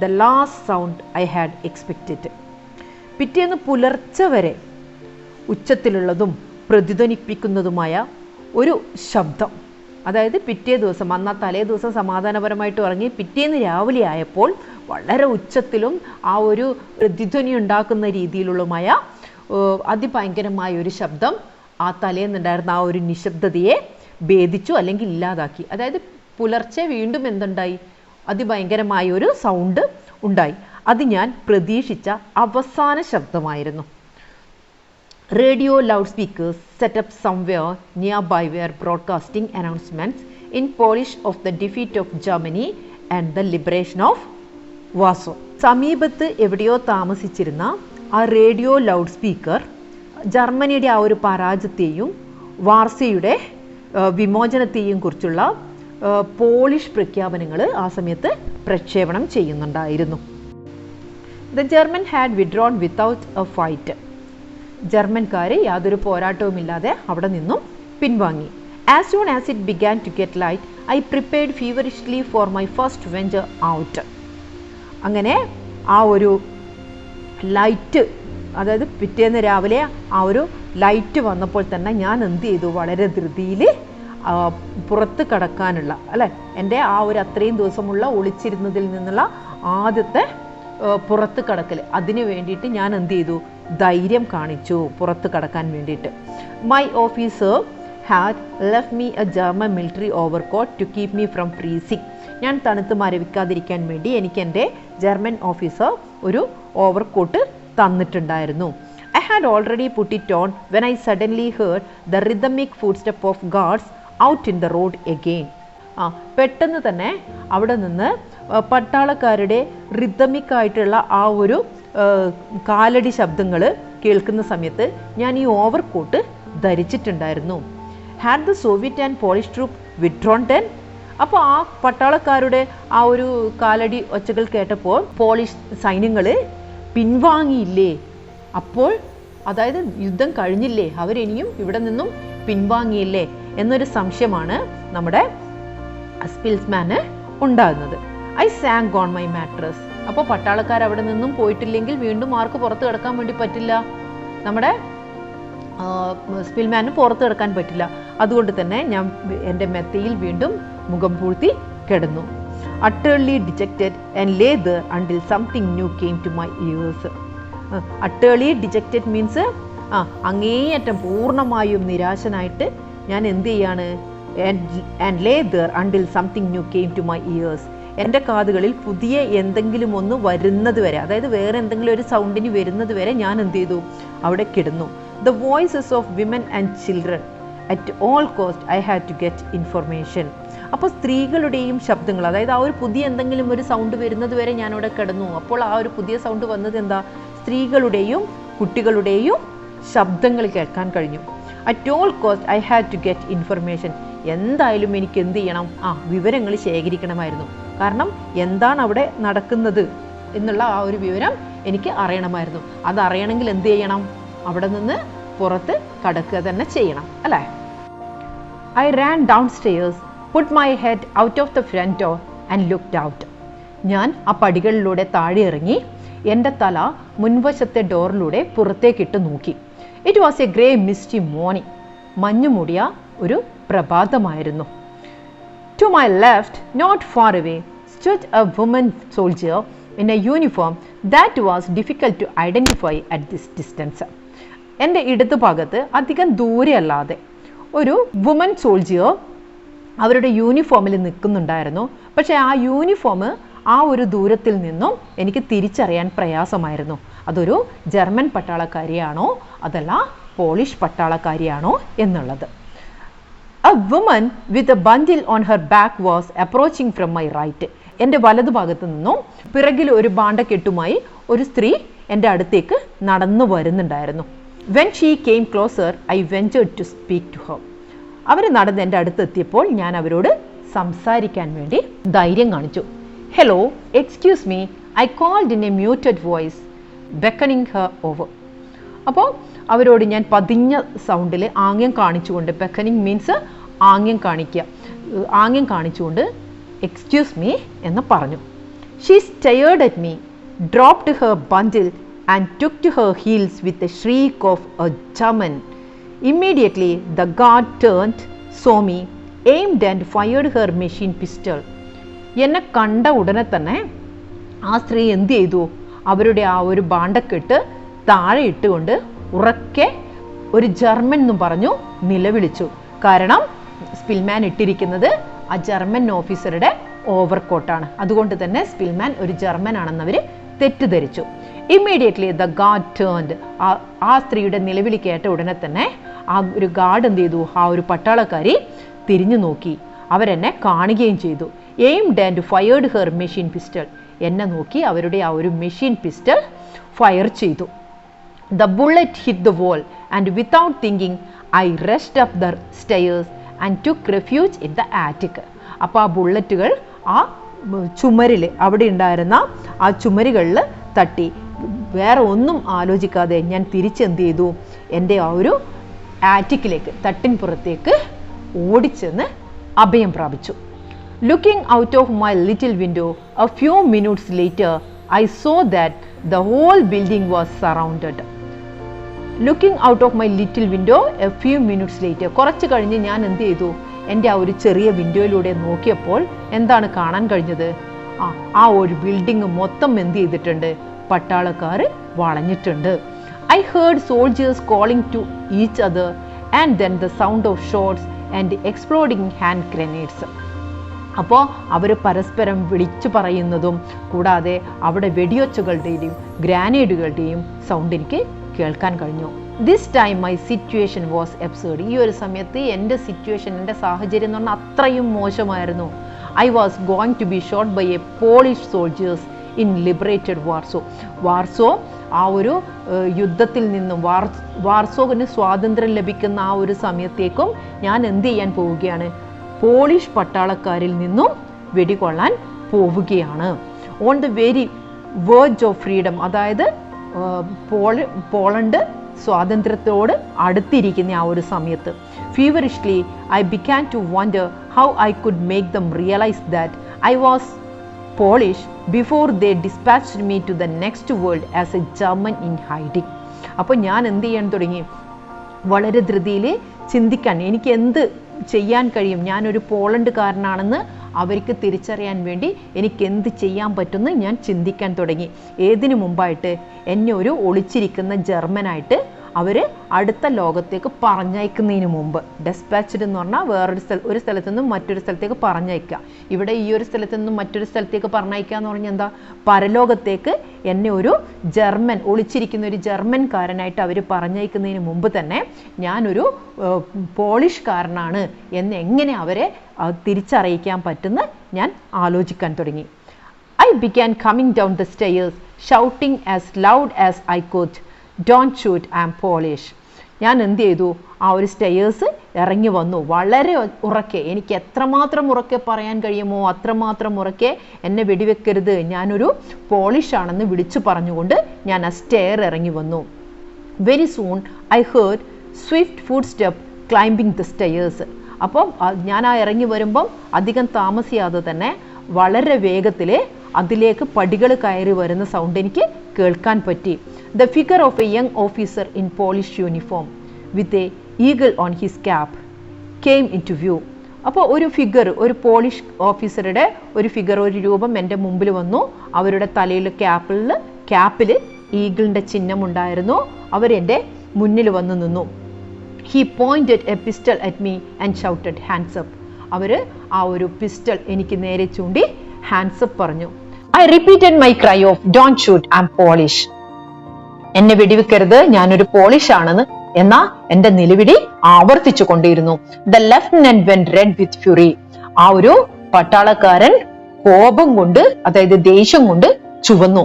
S1: the last sound I had expected. പിറ്റേന്ന് പുലർച്ചെ വരെ ഉച്ചത്തിലുള്ളതും പ്രതിധ്വനിപ്പിക്കുന്നതുമായ ഒരു ശബ്ദം. അതായത് പിറ്റേ ദിവസം, അന്ന് തലേ ദിവസം സമാധാനപരമായിട്ട് ഉറങ്ങി പിറ്റേന്ന് രാവിലെ ആയപ്പോൾ വളരെ ഉച്ചത്തിലും ആ ഒരു പ്രതിധ്വനി ഉണ്ടാക്കുന്ന രീതിയിലുള്ളതുമായ അതിഭയങ്കരമായ ഒരു ശബ്ദം ആ തലേന്നുണ്ടായിരുന്ന ആ ഒരു നിശബ്ദതയെ ഭേദിച്ചു, അല്ലെങ്കിൽ ഇല്ലാതാക്കി. അതായത് പുലർച്ചെ വീണ്ടും എന്തുണ്ടായി? അതിഭയങ്കരമായ ഒരു സൗണ്ട് ഉണ്ടായി. അത് ഞാൻ പ്രതീക്ഷിച്ച അവസാന ശബ്ദമായിരുന്നു. Radio loudspeakers set up somewhere nearby were broadcasting announcements in Polish of the defeat of Germany and the liberation of Warsaw. സമീപത്ത് എവിടെയോ താമസിച്ചിരുന്ന ആ റേഡിയോ ലൗഡ് സ്പീക്കർ ജർമ്മനിയുടെ ആ ഒരു പരാജയത്തെയും വാർസയുടെ വിമോചനത്തെയും കുറിച്ചുള്ള പോളിഷ് പ്രഖ്യാപനങ്ങൾ ആ സമയത്ത് പ്രക്ഷേപണം ചെയ്യുന്നുണ്ടായിരുന്നു. The German had withdrawn without a fight. ജർമ്മൻകാർ യാതൊരു പോരാട്ടവുമില്ലാതെ അവിടെ നിന്നും പിൻവാങ്ങി. As soon as it began to get light, I prepared feverishly for my first venture out. അങ്ങനെ ആ ഒരു ലൈറ്റ്, അതായത് പിറ്റേന്ന് രാവിലെ ആ ഒരു ലൈറ്റ് വന്നപ്പോൾ തന്നെ ഞാൻ എന്ത് ചെയ്തു? വളരെ ധൃതിയിൽ പുറത്ത് കടക്കാനുള്ള, അല്ലേ, എൻ്റെ ആ ഒരു അത്രയും ദിവസമുള്ള ഒളിച്ചിരുന്നതിൽ നിന്നുള്ള ആദ്യത്തെ പുറത്ത് കടക്കൽ, അതിന് വേണ്ടിയിട്ട് ഞാൻ എന്ത് ചെയ്തു? ധൈര്യം കാണിച്ചു പുറത്ത് കടക്കാൻ വേണ്ടിയിട്ട്. My officer had left me a German military overcoat to keep me from freezing. ഞാൻ തണുത്ത് മരവിക്കാതിരിക്കാൻ വേണ്ടി എനിക്ക് എൻ്റെ ജർമ്മൻ ഓഫീസർ ഒരു ഓവർകോട്ട് തന്നിട്ടുണ്ടായിരുന്നു. I had already put it on when I suddenly heard the rhythmic footstep of guards out in the road again. പെട്ടെന്ന് തന്നെ അവിടെ നിന്ന് പട്ടാളക്കാരുടെ റിതമിക്കായിട്ടുള്ള ആ ഒരു കാലടി ശബ്ദങ്ങൾ കേൾക്കുന്ന സമയത്ത് ഞാൻ ഈ ഓവർകോട്ട് ധരിച്ചിട്ടുണ്ടായിരുന്നു. Had the Soviet and Polish troop withdrawn then? അപ്പോൾ ആ പട്ടാളക്കാരുടെ ആ ഒരു കാലടി ഒച്ചകൾ കേട്ടപ്പോൾ പോളിഷ് സൈന്യങ്ങൾ പിൻവാങ്ങിയില്ലേ? അപ്പോൾ അതായത് യുദ്ധം കഴിഞ്ഞില്ലേ, അവരിനിയും ഇവിടെ നിന്നും പിൻവാങ്ങിയില്ലേ എന്നൊരു സംശയമാണ് നമ്മുടെ സ്പിൽസ്മാന് ഉണ്ടാകുന്നത്. I sunk on my mattress. അപ്പോൾ പട്ടാളക്കാർ അവിടെ നിന്നും പോയിട്ടില്ലെങ്കിൽ വീണ്ടും ആർക്ക് പുറത്ത് കിടക്കാൻ വേണ്ടി പറ്റില്ല? നമ്മുടെ സ്പിൽമാന് പുറത്ത് കിടക്കാൻ പറ്റില്ല. അതുകൊണ്ട് തന്നെ ഞാൻ എൻ്റെ മെത്തയിൽ വീണ്ടും മുഖം പൂഴ്ത്തി കിടന്നു. utterly dejected and lay there until something new came to my ears. utterly dejected means അങ്ങേയറ്റം പൂർണ്ണമായും നിരാശനായിട്ട് ഞാൻ എന്ത് ചെയ്യാണ്? and lay there until something new came to my ears. എൻ്റെ കാതുകളിൽ പുതിയ എന്തെങ്കിലും ഒന്ന് വരുന്നത് വരെ, അതായത് വേറെ എന്തെങ്കിലും ഒരു സൗണ്ടിന് വരുന്നത് വരെ ഞാൻ എന്ത് ചെയ്തു? അവിടെ കിടന്നു. The voices of women and children. At all cost I had to get information. അപ്പോൾ സ്ത്രീകളുടെയും ശബ്ദങ്ങൾ, അതായത് ആ ഒരു പുതിയ എന്തെങ്കിലും ഒരു സൗണ്ട് വരുന്നത് വരെ ഞാനവിടെ കിടന്നു. അപ്പോൾ ആ ഒരു പുതിയ സൗണ്ട് വന്നത് എന്താ? സ്ത്രീകളുടെയും കുട്ടികളുടെയും ശബ്ദങ്ങൾ കേൾക്കാൻ കഴിഞ്ഞു. At all cost I had to get information. എന്തായാലും എനിക്ക് എന്ത് ചെയ്യണം? വിവരങ്ങൾ ശേഖരിക്കണമായിരുന്നു. കാരണം എന്താണ് അവിടെ നടക്കുന്നത് എന്നുള്ള ആ ഒരു വിവരം എനിക്ക് അറിയണമായിരുന്നു. അതറിയണമെങ്കിൽ എന്ത് ചെയ്യണം? അവിടെ നിന്ന് പുറത്ത് കടക്കുക തന്നെ ചെയ്യണം, അല്ലേ? I ran downstairs, put my head out of the front door and looked out. ഞാൻ ആ പടികളിലൂടെ താഴെ ഇറങ്ങി എൻ്റെ തല മുൻവശത്തെ ഡോറിലൂടെ പുറത്തേക്കിട്ട് നോക്കി. It was a grey misty morning. മഞ്ഞു മൂടിയ ഒരു പ്രഭാതമായിരുന്നു. To my left, not far away, stood a woman soldier in a uniform that was difficult to identify at this distance. എൻ്റെ ഇടതുഭാഗത്ത് അധികം ദൂരെ അല്ലാതെ ഒരു വുമൻ സോൾജിയർ അവരുടെ യൂണിഫോമിൽ നിൽക്കുന്നുണ്ടായിരുന്നു. പക്ഷേ ആ യൂണിഫോം ആ ഒരു ദൂരത്തിൽ നിന്നും എനിക്ക് തിരിച്ചറിയാൻ പ്രയാസമായിരുന്നു. അതൊരു ജർമ്മൻ പട്ടാളക്കാരിയാണോ അതല്ല പോളിഷ് പട്ടാളക്കാരിയാണോ എന്നുള്ളത്. A woman with a bundle on her back was approaching from my right. എൻ്റെ വലതുഭാഗത്ത് നിന്നും പിറകിൽ ഒരു ബാണ്ടക്കെട്ടുമായി ഒരു സ്ത്രീ എൻ്റെ അടുത്തേക്ക് നടന്നു വരുന്നുണ്ടായിരുന്നു. When she came closer, I ventured to speak to her. അവർ നടന്ന് എൻ്റെ അടുത്തെത്തിയപ്പോൾ ഞാൻ അവരോട് സംസാരിക്കാൻ വേണ്ടി ധൈര്യം കാണിച്ചു. Hello, excuse me, I called in a muted voice, beckoning her over. അപ്പോൾ അവരോട് ഞാൻ പതിഞ്ഞ സൗണ്ടിൽ ആംഗ്യം കാണിച്ചുകൊണ്ട്, ബെക്കനിങ് മീൻസ് ആംഗ്യം കാണിക്കുക, ആംഗ്യം കാണിച്ചുകൊണ്ട് എക്സ്ക്യൂസ് മീ എന്ന് പറഞ്ഞു. She stared at me, dropped her bundle and took to her heels with a shriek of a German. Immediately the guard turned, saw me, aimed and fired her machine pistol. എന്നെ കണ്ട ഉടനെ തന്നെ ആ സ്ത്രീ എന്ത് ചെയ്തു? അവരുടെ ആ ഒരു ബാണ്ടക്കെട്ട് താഴെ ഇട്ടുകൊണ്ട് ഉറക്കെ ഒരു ജർമ്മൻ എന്നും പറഞ്ഞു നിലവിളിച്ചു. കാരണം സ്പിൽമാൻ ഇട്ടിരിക്കുന്നത് ആ ജർമ്മൻ ഓഫീസറുടെ ഓവർകോട്ടാണ്. അതുകൊണ്ട് തന്നെ സ്പിൽമാൻ ഒരു ജർമ്മൻ ആണെന്ന് അവർ തെറ്റിദ്ധരിച്ചു. Immediately the guard turned. ആ സ്ത്രീയുടെ നിലവിളി കേട്ട ഉടനെ തന്നെ ആ ഒരു ഗാർഡ് എന്ത് ചെയ്തു? ആ ഒരു പട്ടാളക്കാരി തിരിഞ്ഞു നോക്കി. അവരെന്നെ കാണുകയും ചെയ്തു. Aimed and fired her machine pistol. എന്നെ നോക്കി അവരുടെ ആ ഒരു മെഷീൻ പിസ്റ്റൾ ഫയർ ചെയ്തു. The bullet hit the wall and without thinking I rushed up the stairs and took refuge in the attic. അപ്പോൾ ആ ബുള്ളറ്റുകൾ ആ ചുമരിൽ, അവിടെ ഉണ്ടായിരുന്ന ആ ചുമരുകളിൽ തട്ടി. വേറെ ഒന്നും ആലോചിക്കാതെ ഞാൻ തിരിച്ചെന്ത് ചെയ്തു? എൻ്റെ ആ ഒരു ആറ്റിക്കിലേക്ക്, തട്ടിൻപുറത്തേക്ക് ഓടിച്ചെന്ന് അഭയം പ്രാപിച്ചു. Looking out of my little window a few minutes later, I saw that the whole building was surrounded. Looking out of my little window a few minutes later, കുറച്ച് കഴിഞ്ഞ് ഞാൻ എന്ത് ചെയ്തു? എൻ്റെ ആ ഒരു ചെറിയ വിൻഡോയിലൂടെ നോക്കിയപ്പോൾ എന്താണ് കാണാൻ കഴിഞ്ഞത്? ആ ഒരു ബിൽഡിംഗ് മൊത്തം എന്ത് ചെയ്തിട്ടുണ്ട്? പട്ടാളക്കാർ വളഞ്ഞിട്ടുണ്ട്. I heard soldiers calling to each other and then the sound of shots and exploding hand grenades. അപ്പോൾ അവർ പരസ്പരം വിളിച്ചു പറയുന്നതും കൂടാതെ അവിടെ വെടിയൊച്ചകളുടെയും ഗ്രാനേഡുകളുടെയും സൗണ്ട് എനിക്ക് കേൾക്കാൻ കഴിഞ്ഞു. This time my situation was absurd. ഈ ഒരു സമയത്ത് എൻ്റെ സിറ്റുവേഷൻ, എൻ്റെ സാഹചര്യം എന്ന് പറഞ്ഞാൽ അത്രയും മോശമായിരുന്നു. I was going to be shot by a Polish soldiers in liberated Warsaw. Warsaw ആ ഒരു യുദ്ധത്തിൽ നിന്നും, വാർസോവിന് സ്വാതന്ത്ര്യം ലഭിക്കുന്ന ആ ഒരു സമയത്തേക്കും ഞാൻ എന്ത് ചെയ്യാൻ പോവുകയാണ്? പോളിഷ് പട്ടാളക്കാരിൽ നിന്നും വെടികൊള്ളാൻ പോവുകയാണ്. On the very verge of freedom, അതായത് പോളണ്ട് സ്വാതന്ത്ര്യത്തോട് അടുത്തിരിക്കുന്ന ആ ഒരു സമയത്ത്. Feverishly I began to wonder how I could make them realise that I was Polish before they dispatched me to the next world as a German in hiding. അപ്പോൾ ഞാൻ എന്ത് ചെയ്യാൻ തുടങ്ങി? വളരെ ധൃതിയിൽ ചിന്തിക്കാൻ, എനിക്ക് എന്ത് ചെയ്യാൻ കഴിയും? ഞാനൊരു പോളണ്ടുകാരനാണെന്ന് അവർക്ക് തിരിച്ചറിയാൻ വേണ്ടി എനിക്ക് എന്ത് ചെയ്യാൻ പറ്റുമെന്ന് ഞാൻ ചിന്തിക്കാൻ തുടങ്ങി. ഏതിനു മുമ്പായിട്ട്? എന്നെ ഒരു ഒളിച്ചിരിക്കുന്ന ജർമ്മനായിട്ട് അവർ അടുത്ത ലോകത്തേക്ക് പറഞ്ഞയക്കുന്നതിന് മുമ്പ്. ഡെസ്പാച്ച്ഡ് എന്ന് പറഞ്ഞാൽ ഒരു സ്ഥലത്തു നിന്നും മറ്റൊരു സ്ഥലത്തേക്ക് പറഞ്ഞയക്കുക. ഇവിടെ ഈ ഒരു സ്ഥലത്തു നിന്നും മറ്റൊരു സ്ഥലത്തേക്ക് പറഞ്ഞയക്കുക എന്ന് പറഞ്ഞാൽ എന്താ? പരലോകത്തേക്ക് എന്നെ ഒരു ജർമ്മൻ, ഒളിച്ചിരിക്കുന്ന ഒരു ജർമ്മൻകാരനായിട്ട് അവർ പറഞ്ഞയക്കുന്നതിന് മുമ്പ് തന്നെ ഞാനൊരു പോളിഷ്കാരനാണ് എന്ന് എങ്ങനെ അവരെ തിരിച്ചറിയിക്കാൻ പറ്റുന്ന ഞാൻ ആലോചിക്കാൻ തുടങ്ങി. I began coming down the stairs, shouting as loud as I could, "Don't shoot, I'm Polish." ഞാൻ എന്ത് ചെയ്തു? ആ ഒരു സ്റ്റെയേഴ്സ് ഇറങ്ങി വന്നു. വളരെ ഉറക്കെ, എനിക്ക് എത്രമാത്രം ഉറക്കെ പറയാൻ കഴിയുമോ അത്രമാത്രം ഉറക്കെ എന്നെ വെടിവെക്കരുത്, ഞാനൊരു പോളിഷ് ആണെന്ന് വിളിച്ചു പറഞ്ഞുകൊണ്ട് ഞാൻ ആ സ്റ്റെയർ ഇറങ്ങി വന്നു. Very soon I heard Swift food step climbing the stairs. അപ്പം ഞാൻ ആ ഇറങ്ങി വരുമ്പം അധികം താമസിയാതെ തന്നെ വളരെ വേഗത്തിൽ അതിലേക്ക് പടികൾ കയറി വരുന്ന സൗണ്ട് എനിക്ക് കേൾക്കാൻ പറ്റി. The figure of a young officer in Polish uniform with an eagle on his cap came into view. അപ്പോൾ ഒരു ഫിഗർ, ഒരു പോളിഷ് ഓഫീസറുടെ ഒരു ഫിഗർ, ഒരു രൂപം എൻ്റെ മുമ്പിൽ വന്നു. അവരുടെ തലയിൽ ക്യാപ്പിൽ ഈഗിളിൻ്റെ ചിഹ്നം ഉണ്ടായിരുന്നു. അവരെൻ്റെ മുന്നിൽ വന്നു നിന്നു. He pointed a pistol at me and shouted, "Hands up." അവര് ആ ഒരു പിസ്റ്റൾ എനിക്ക് നേരെ ചൂണ്ടി ഹാൻഡ്സ് അപ്പ് പറഞ്ഞു. I repeated my cry of don't shoot, I am Polish. എന്നെ വെടിവെക്കരുത്, ഞാനൊരു പോളിഷ് ആണെന്ന്. എന്നാ എന്റെ നിലവിളി ആവർത്തിച്ചു കൊണ്ടിരുന്നു. The lieutenant went red with fury. ആ ഒരു പട്ടാളക്കാരൻ കോപം കൊണ്ട്, അതായത് ദേഷ്യം കൊണ്ട് ചുവന്നു.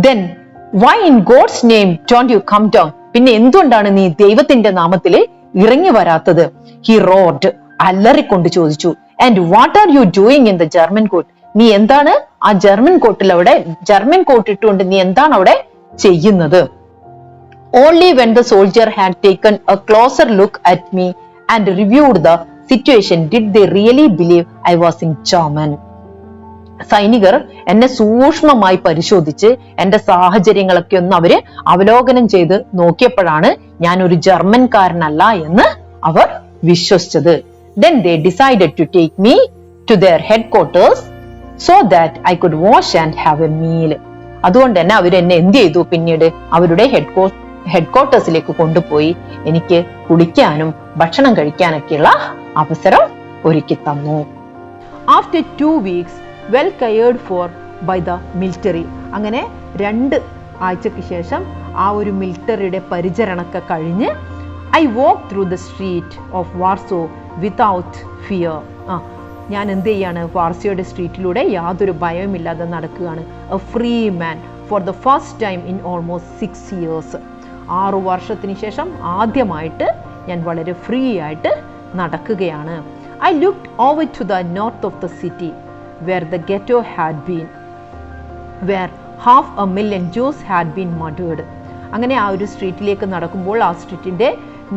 S1: Then why in God's name don't you come down? പിന്നെ എന്തുകൊണ്ടാണ് നീ ദൈവത്തിന്റെ നാമത്തില് ഇറങ്ങി വരാത്തത്? ഹി റോഡ്, അല്ലറിക്കൊണ്ട് ചോദിച്ചു. And what are you doing in the German coat? നീ എന്താണ് ആ ജർമ്മൻ കോട്ടിൽ അവിടെ, ജർമ്മൻ കോട്ട് ഇട്ടുകൊണ്ട് നീ എന്താണ് അവിടെ ചെയ്യുന്നത്? Only when the soldier had taken a closer look at me and reviewed the situation did they really believe I was in German. സൈനികർ എന്നെ സൂക്ഷ്മമായി പരിശോധിച്ച് എന്റെ സാഹചര്യങ്ങളൊക്കെ ഒന്ന് അവര് അവലോകനം ചെയ്ത് നോക്കിയപ്പോഴാണ് ഞാൻ ഒരു ജർമ്മൻകാരനല്ല എന്ന് അവർ വിശ്വസിച്ചത്. Then they decided to take me to their headquarters so that I could wash and have a meal. അതുകൊണ്ട് തന്നെ അവരെന്നെ എന്ത് ചെയ്തു? പിന്നീട് അവരുടെ ഹെഡ്ക്വാർട്ടേഴ്സിലേക്ക് കൊണ്ടുപോയി എനിക്ക് കുടിക്കാനും ഭക്ഷണം കഴിക്കാനൊക്കെയുള്ള അവസരം ഒരുക്കി തന്നു. After 2 weeks well cared for by the military. അങ്ങനെ 2 ആഴ്ചക്ക് ശേഷം ആ ഒരു മിലിറ്ററിയുടെ പരിചരണമൊക്കെ കഴിഞ്ഞ് I walk through the street of Warsaw without fear. ഞാൻ എന്ത് ചെയ്യാണ്? വാർസോയുടെ സ്ട്രീറ്റിലൂടെ യാതൊരു ഭയവുമില്ലാതെ നടക്കുകയാണ്. A free man for the first time in almost 6 years. 6 വർഷത്തിന് ശേഷം ആദ്യമായിട്ട് ഞാൻ വളരെ ഫ്രീ ആയിട്ട് നടക്കുകയാണ്. I looked over to the north of the city where the ghetto had been, where 500,000 Jews had been murdered. അങ്ങനെ ആ ഒരു സ്ട്രീറ്റിലേക്ക് നടക്കുമ്പോൾ ആ സ്ട്രീറ്റിന്റെ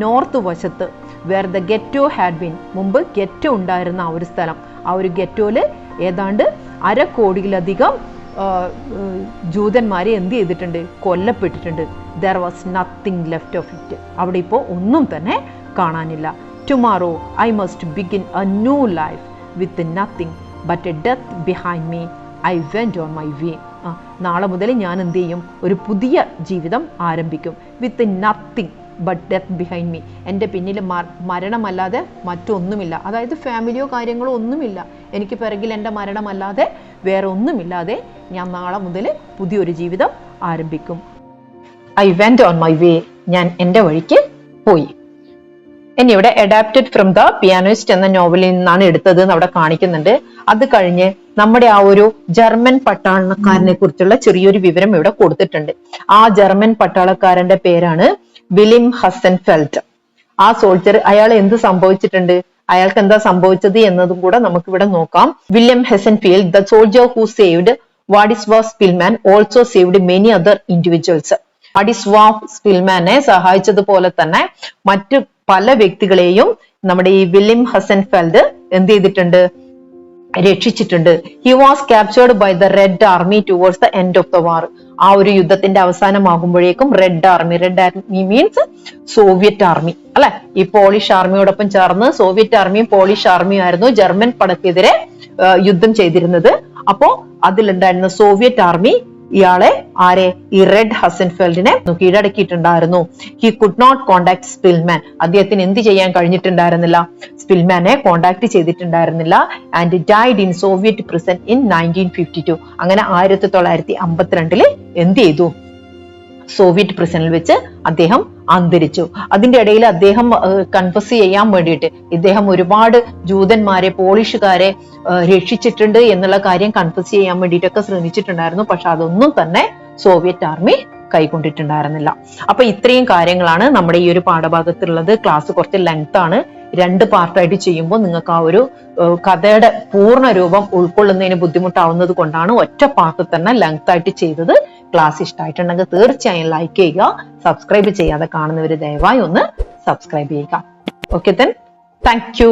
S1: നോർത്ത് വശത്ത് where the ghetto had been, മുമ്പ് ഗെറ്റോ ഉണ്ടായിരുന്ന ആ ഒരു സ്ഥലം, ആ ഒരു ഗെറ്റോയില് ഏതാണ്ട് 1/2 കോടിയിലധികം ജൂതന്മാരെ എന്ത് ചെയ്തിട്ടുണ്ട്? കൊല്ലപ്പെട്ടിട്ടുണ്ട്. There was nothing left of it. അവിടെ ഇപ്പോൾ ഒന്നും തന്നെ കാണാനില്ല. Tomorrow I must begin a new life with nothing but a death behind me. I went on my way. നാളെ മുതൽ ഞാൻ എന്ത് ചെയ്യും? ഒരു പുതിയ ജീവിതം ആരംഭിക്കും. With nothing but death behind me. എൻ്റെ പിന്നിൽ മരണമല്ലാതെ മറ്റൊന്നുമില്ല. അതായത് ഫാമിലിയോ കാര്യങ്ങളോ ഒന്നുമില്ല. എനിക്ക് പിറകിൽ എൻ്റെ മരണമല്ലാതെ വേറെ ഒന്നുമില്ലാതെ ഞാൻ നാളെ മുതൽ പുതിയൊരു ജീവിതം ആരംഭിക്കും. I went on my way. ഞാൻ എൻ്റെ വഴിക്ക് പോയി. ഇനി ഇവിടെ അഡാപ്റ്റഡ് ഫ്രം ദ പിയാനിസ്റ്റ് എന്ന നോവലിൽ നിന്നാണ് എടുത്തത് എന്ന് അവിടെ കാണിക്കുന്നുണ്ട്. അത് കഴിഞ്ഞ് നമ്മുടെ ആ ഒരു ജർമ്മൻ പട്ടാളക്കാരനെ കുറിച്ചുള്ള ചെറിയൊരു വിവരം ഇവിടെ കൊടുത്തിട്ടുണ്ട്. ആ ജർമ്മൻ പട്ടാളക്കാരന്റെ പേരാണ് വിലിം ഹസൻഫെൽഡ്. ആ സോൾജർ, അയാൾ എന്ത് സംഭവിച്ചിട്ടുണ്ട്, അയാൾക്ക് എന്താ സംഭവിച്ചത് എന്നതും കൂടെ നമുക്ക് ഇവിടെ നോക്കാം. William Hosenfeld, the soldier who saved Wladyslaw Szpilman also saved many other individuals. Wladyslaw സ്പിൽമാനെ സഹായിച്ചതുപോലെ തന്നെ മറ്റു പല വ്യക്തികളെയും നമ്മുടെ ഈ വില്യം ഹസൻഫെൽഡ് എന്ത് ചെയ്തിട്ടുണ്ട്? രക്ഷിച്ചിട്ടുണ്ട്. He was captured by the Red Army towards the end of the war. ആ ഒരു യുദ്ധത്തിന്റെ അവസാനമാകുമ്പോഴേക്കും Red Army means Soviet Army അല്ലെ, ഈ പോളിഷ് ആർമിയോടൊപ്പം ചേർന്ന് സോവിയറ്റ് ആർമിയും പോളിഷ് ആർമിയും ആയിരുന്നു ജർമ്മൻ പടക്കെതിരെ യുദ്ധം ചെയ്തിരുന്നത്. അപ്പോ അതിലുണ്ടായിരുന്ന സോവിയറ്റ് ആർമി ഇയാളെ, ആരെ, ഈ റെഡ് ഹസൻഫെൽഡിനെ കീഴടക്കിയിട്ടുണ്ടായിരുന്നു. He could not contact Szpilman. അദ്ദേഹത്തിന് എന്ത് ചെയ്യാൻ കഴിഞ്ഞിട്ടുണ്ടായിരുന്നില്ല? സ്പിൽമാനെ കോണ്ടാക്ട് ചെയ്തിട്ടുണ്ടായിരുന്നില്ല. And died in Soviet prison in 1952. അങ്ങനെ 1952 എന്ത് ചെയ്തു? സോവിയറ്റ് പ്രിസണിൽ വെച്ച് അദ്ദേഹം അന്തരിച്ചു. അതിന്റെ ഇടയിൽ അദ്ദേഹം കൺഫസ് ചെയ്യാൻ വേണ്ടിയിട്ട് ഇദ്ദേഹം ഒരുപാട് ജൂതന്മാരെ, പോളിഷുകാരെ രക്ഷിച്ചിട്ടുണ്ട് എന്നുള്ള കാര്യം കൺഫസ് ചെയ്യാൻ വേണ്ടിയിട്ടൊക്കെ ശ്രമിച്ചിട്ടുണ്ടായിരുന്നു. പക്ഷെ അതൊന്നും തന്നെ സോവിയറ്റ് ആർമി കൈക്കൊണ്ടിട്ടുണ്ടായിരുന്നില്ല. അപ്പൊ ഇത്രയും കാര്യങ്ങളാണ് നമ്മുടെ ഈ ഒരു പാഠഭാഗത്തുള്ളത്. ക്ലാസ് കുറച്ച് ലെങ്ത് ആണ്. 2 പാർട്ടായിട്ട് ചെയ്യുമ്പോൾ നിങ്ങൾക്ക് ആ ഒരു കഥയുടെ പൂർണ്ണ രൂപം ഉൾക്കൊള്ളുന്നതിന് ബുദ്ധിമുട്ടാവുന്നത് കൊണ്ടാണ് ഒറ്റ പാർട്ട് തന്നെ ലെങ്ത് ആയിട്ട് ചെയ്തത്. ക്ലാസ് ഇഷ്ടമായിട്ടുണ്ടെങ്കിൽ തീർച്ചയായും ലൈക്ക് ചെയ്യുക. സബ്സ്ക്രൈബ് ചെയ്യാതെ കാണുന്നവർ ദയവായി ഒന്ന് സബ്സ്ക്രൈബ് ചെയ്യുക. Okay, thank you.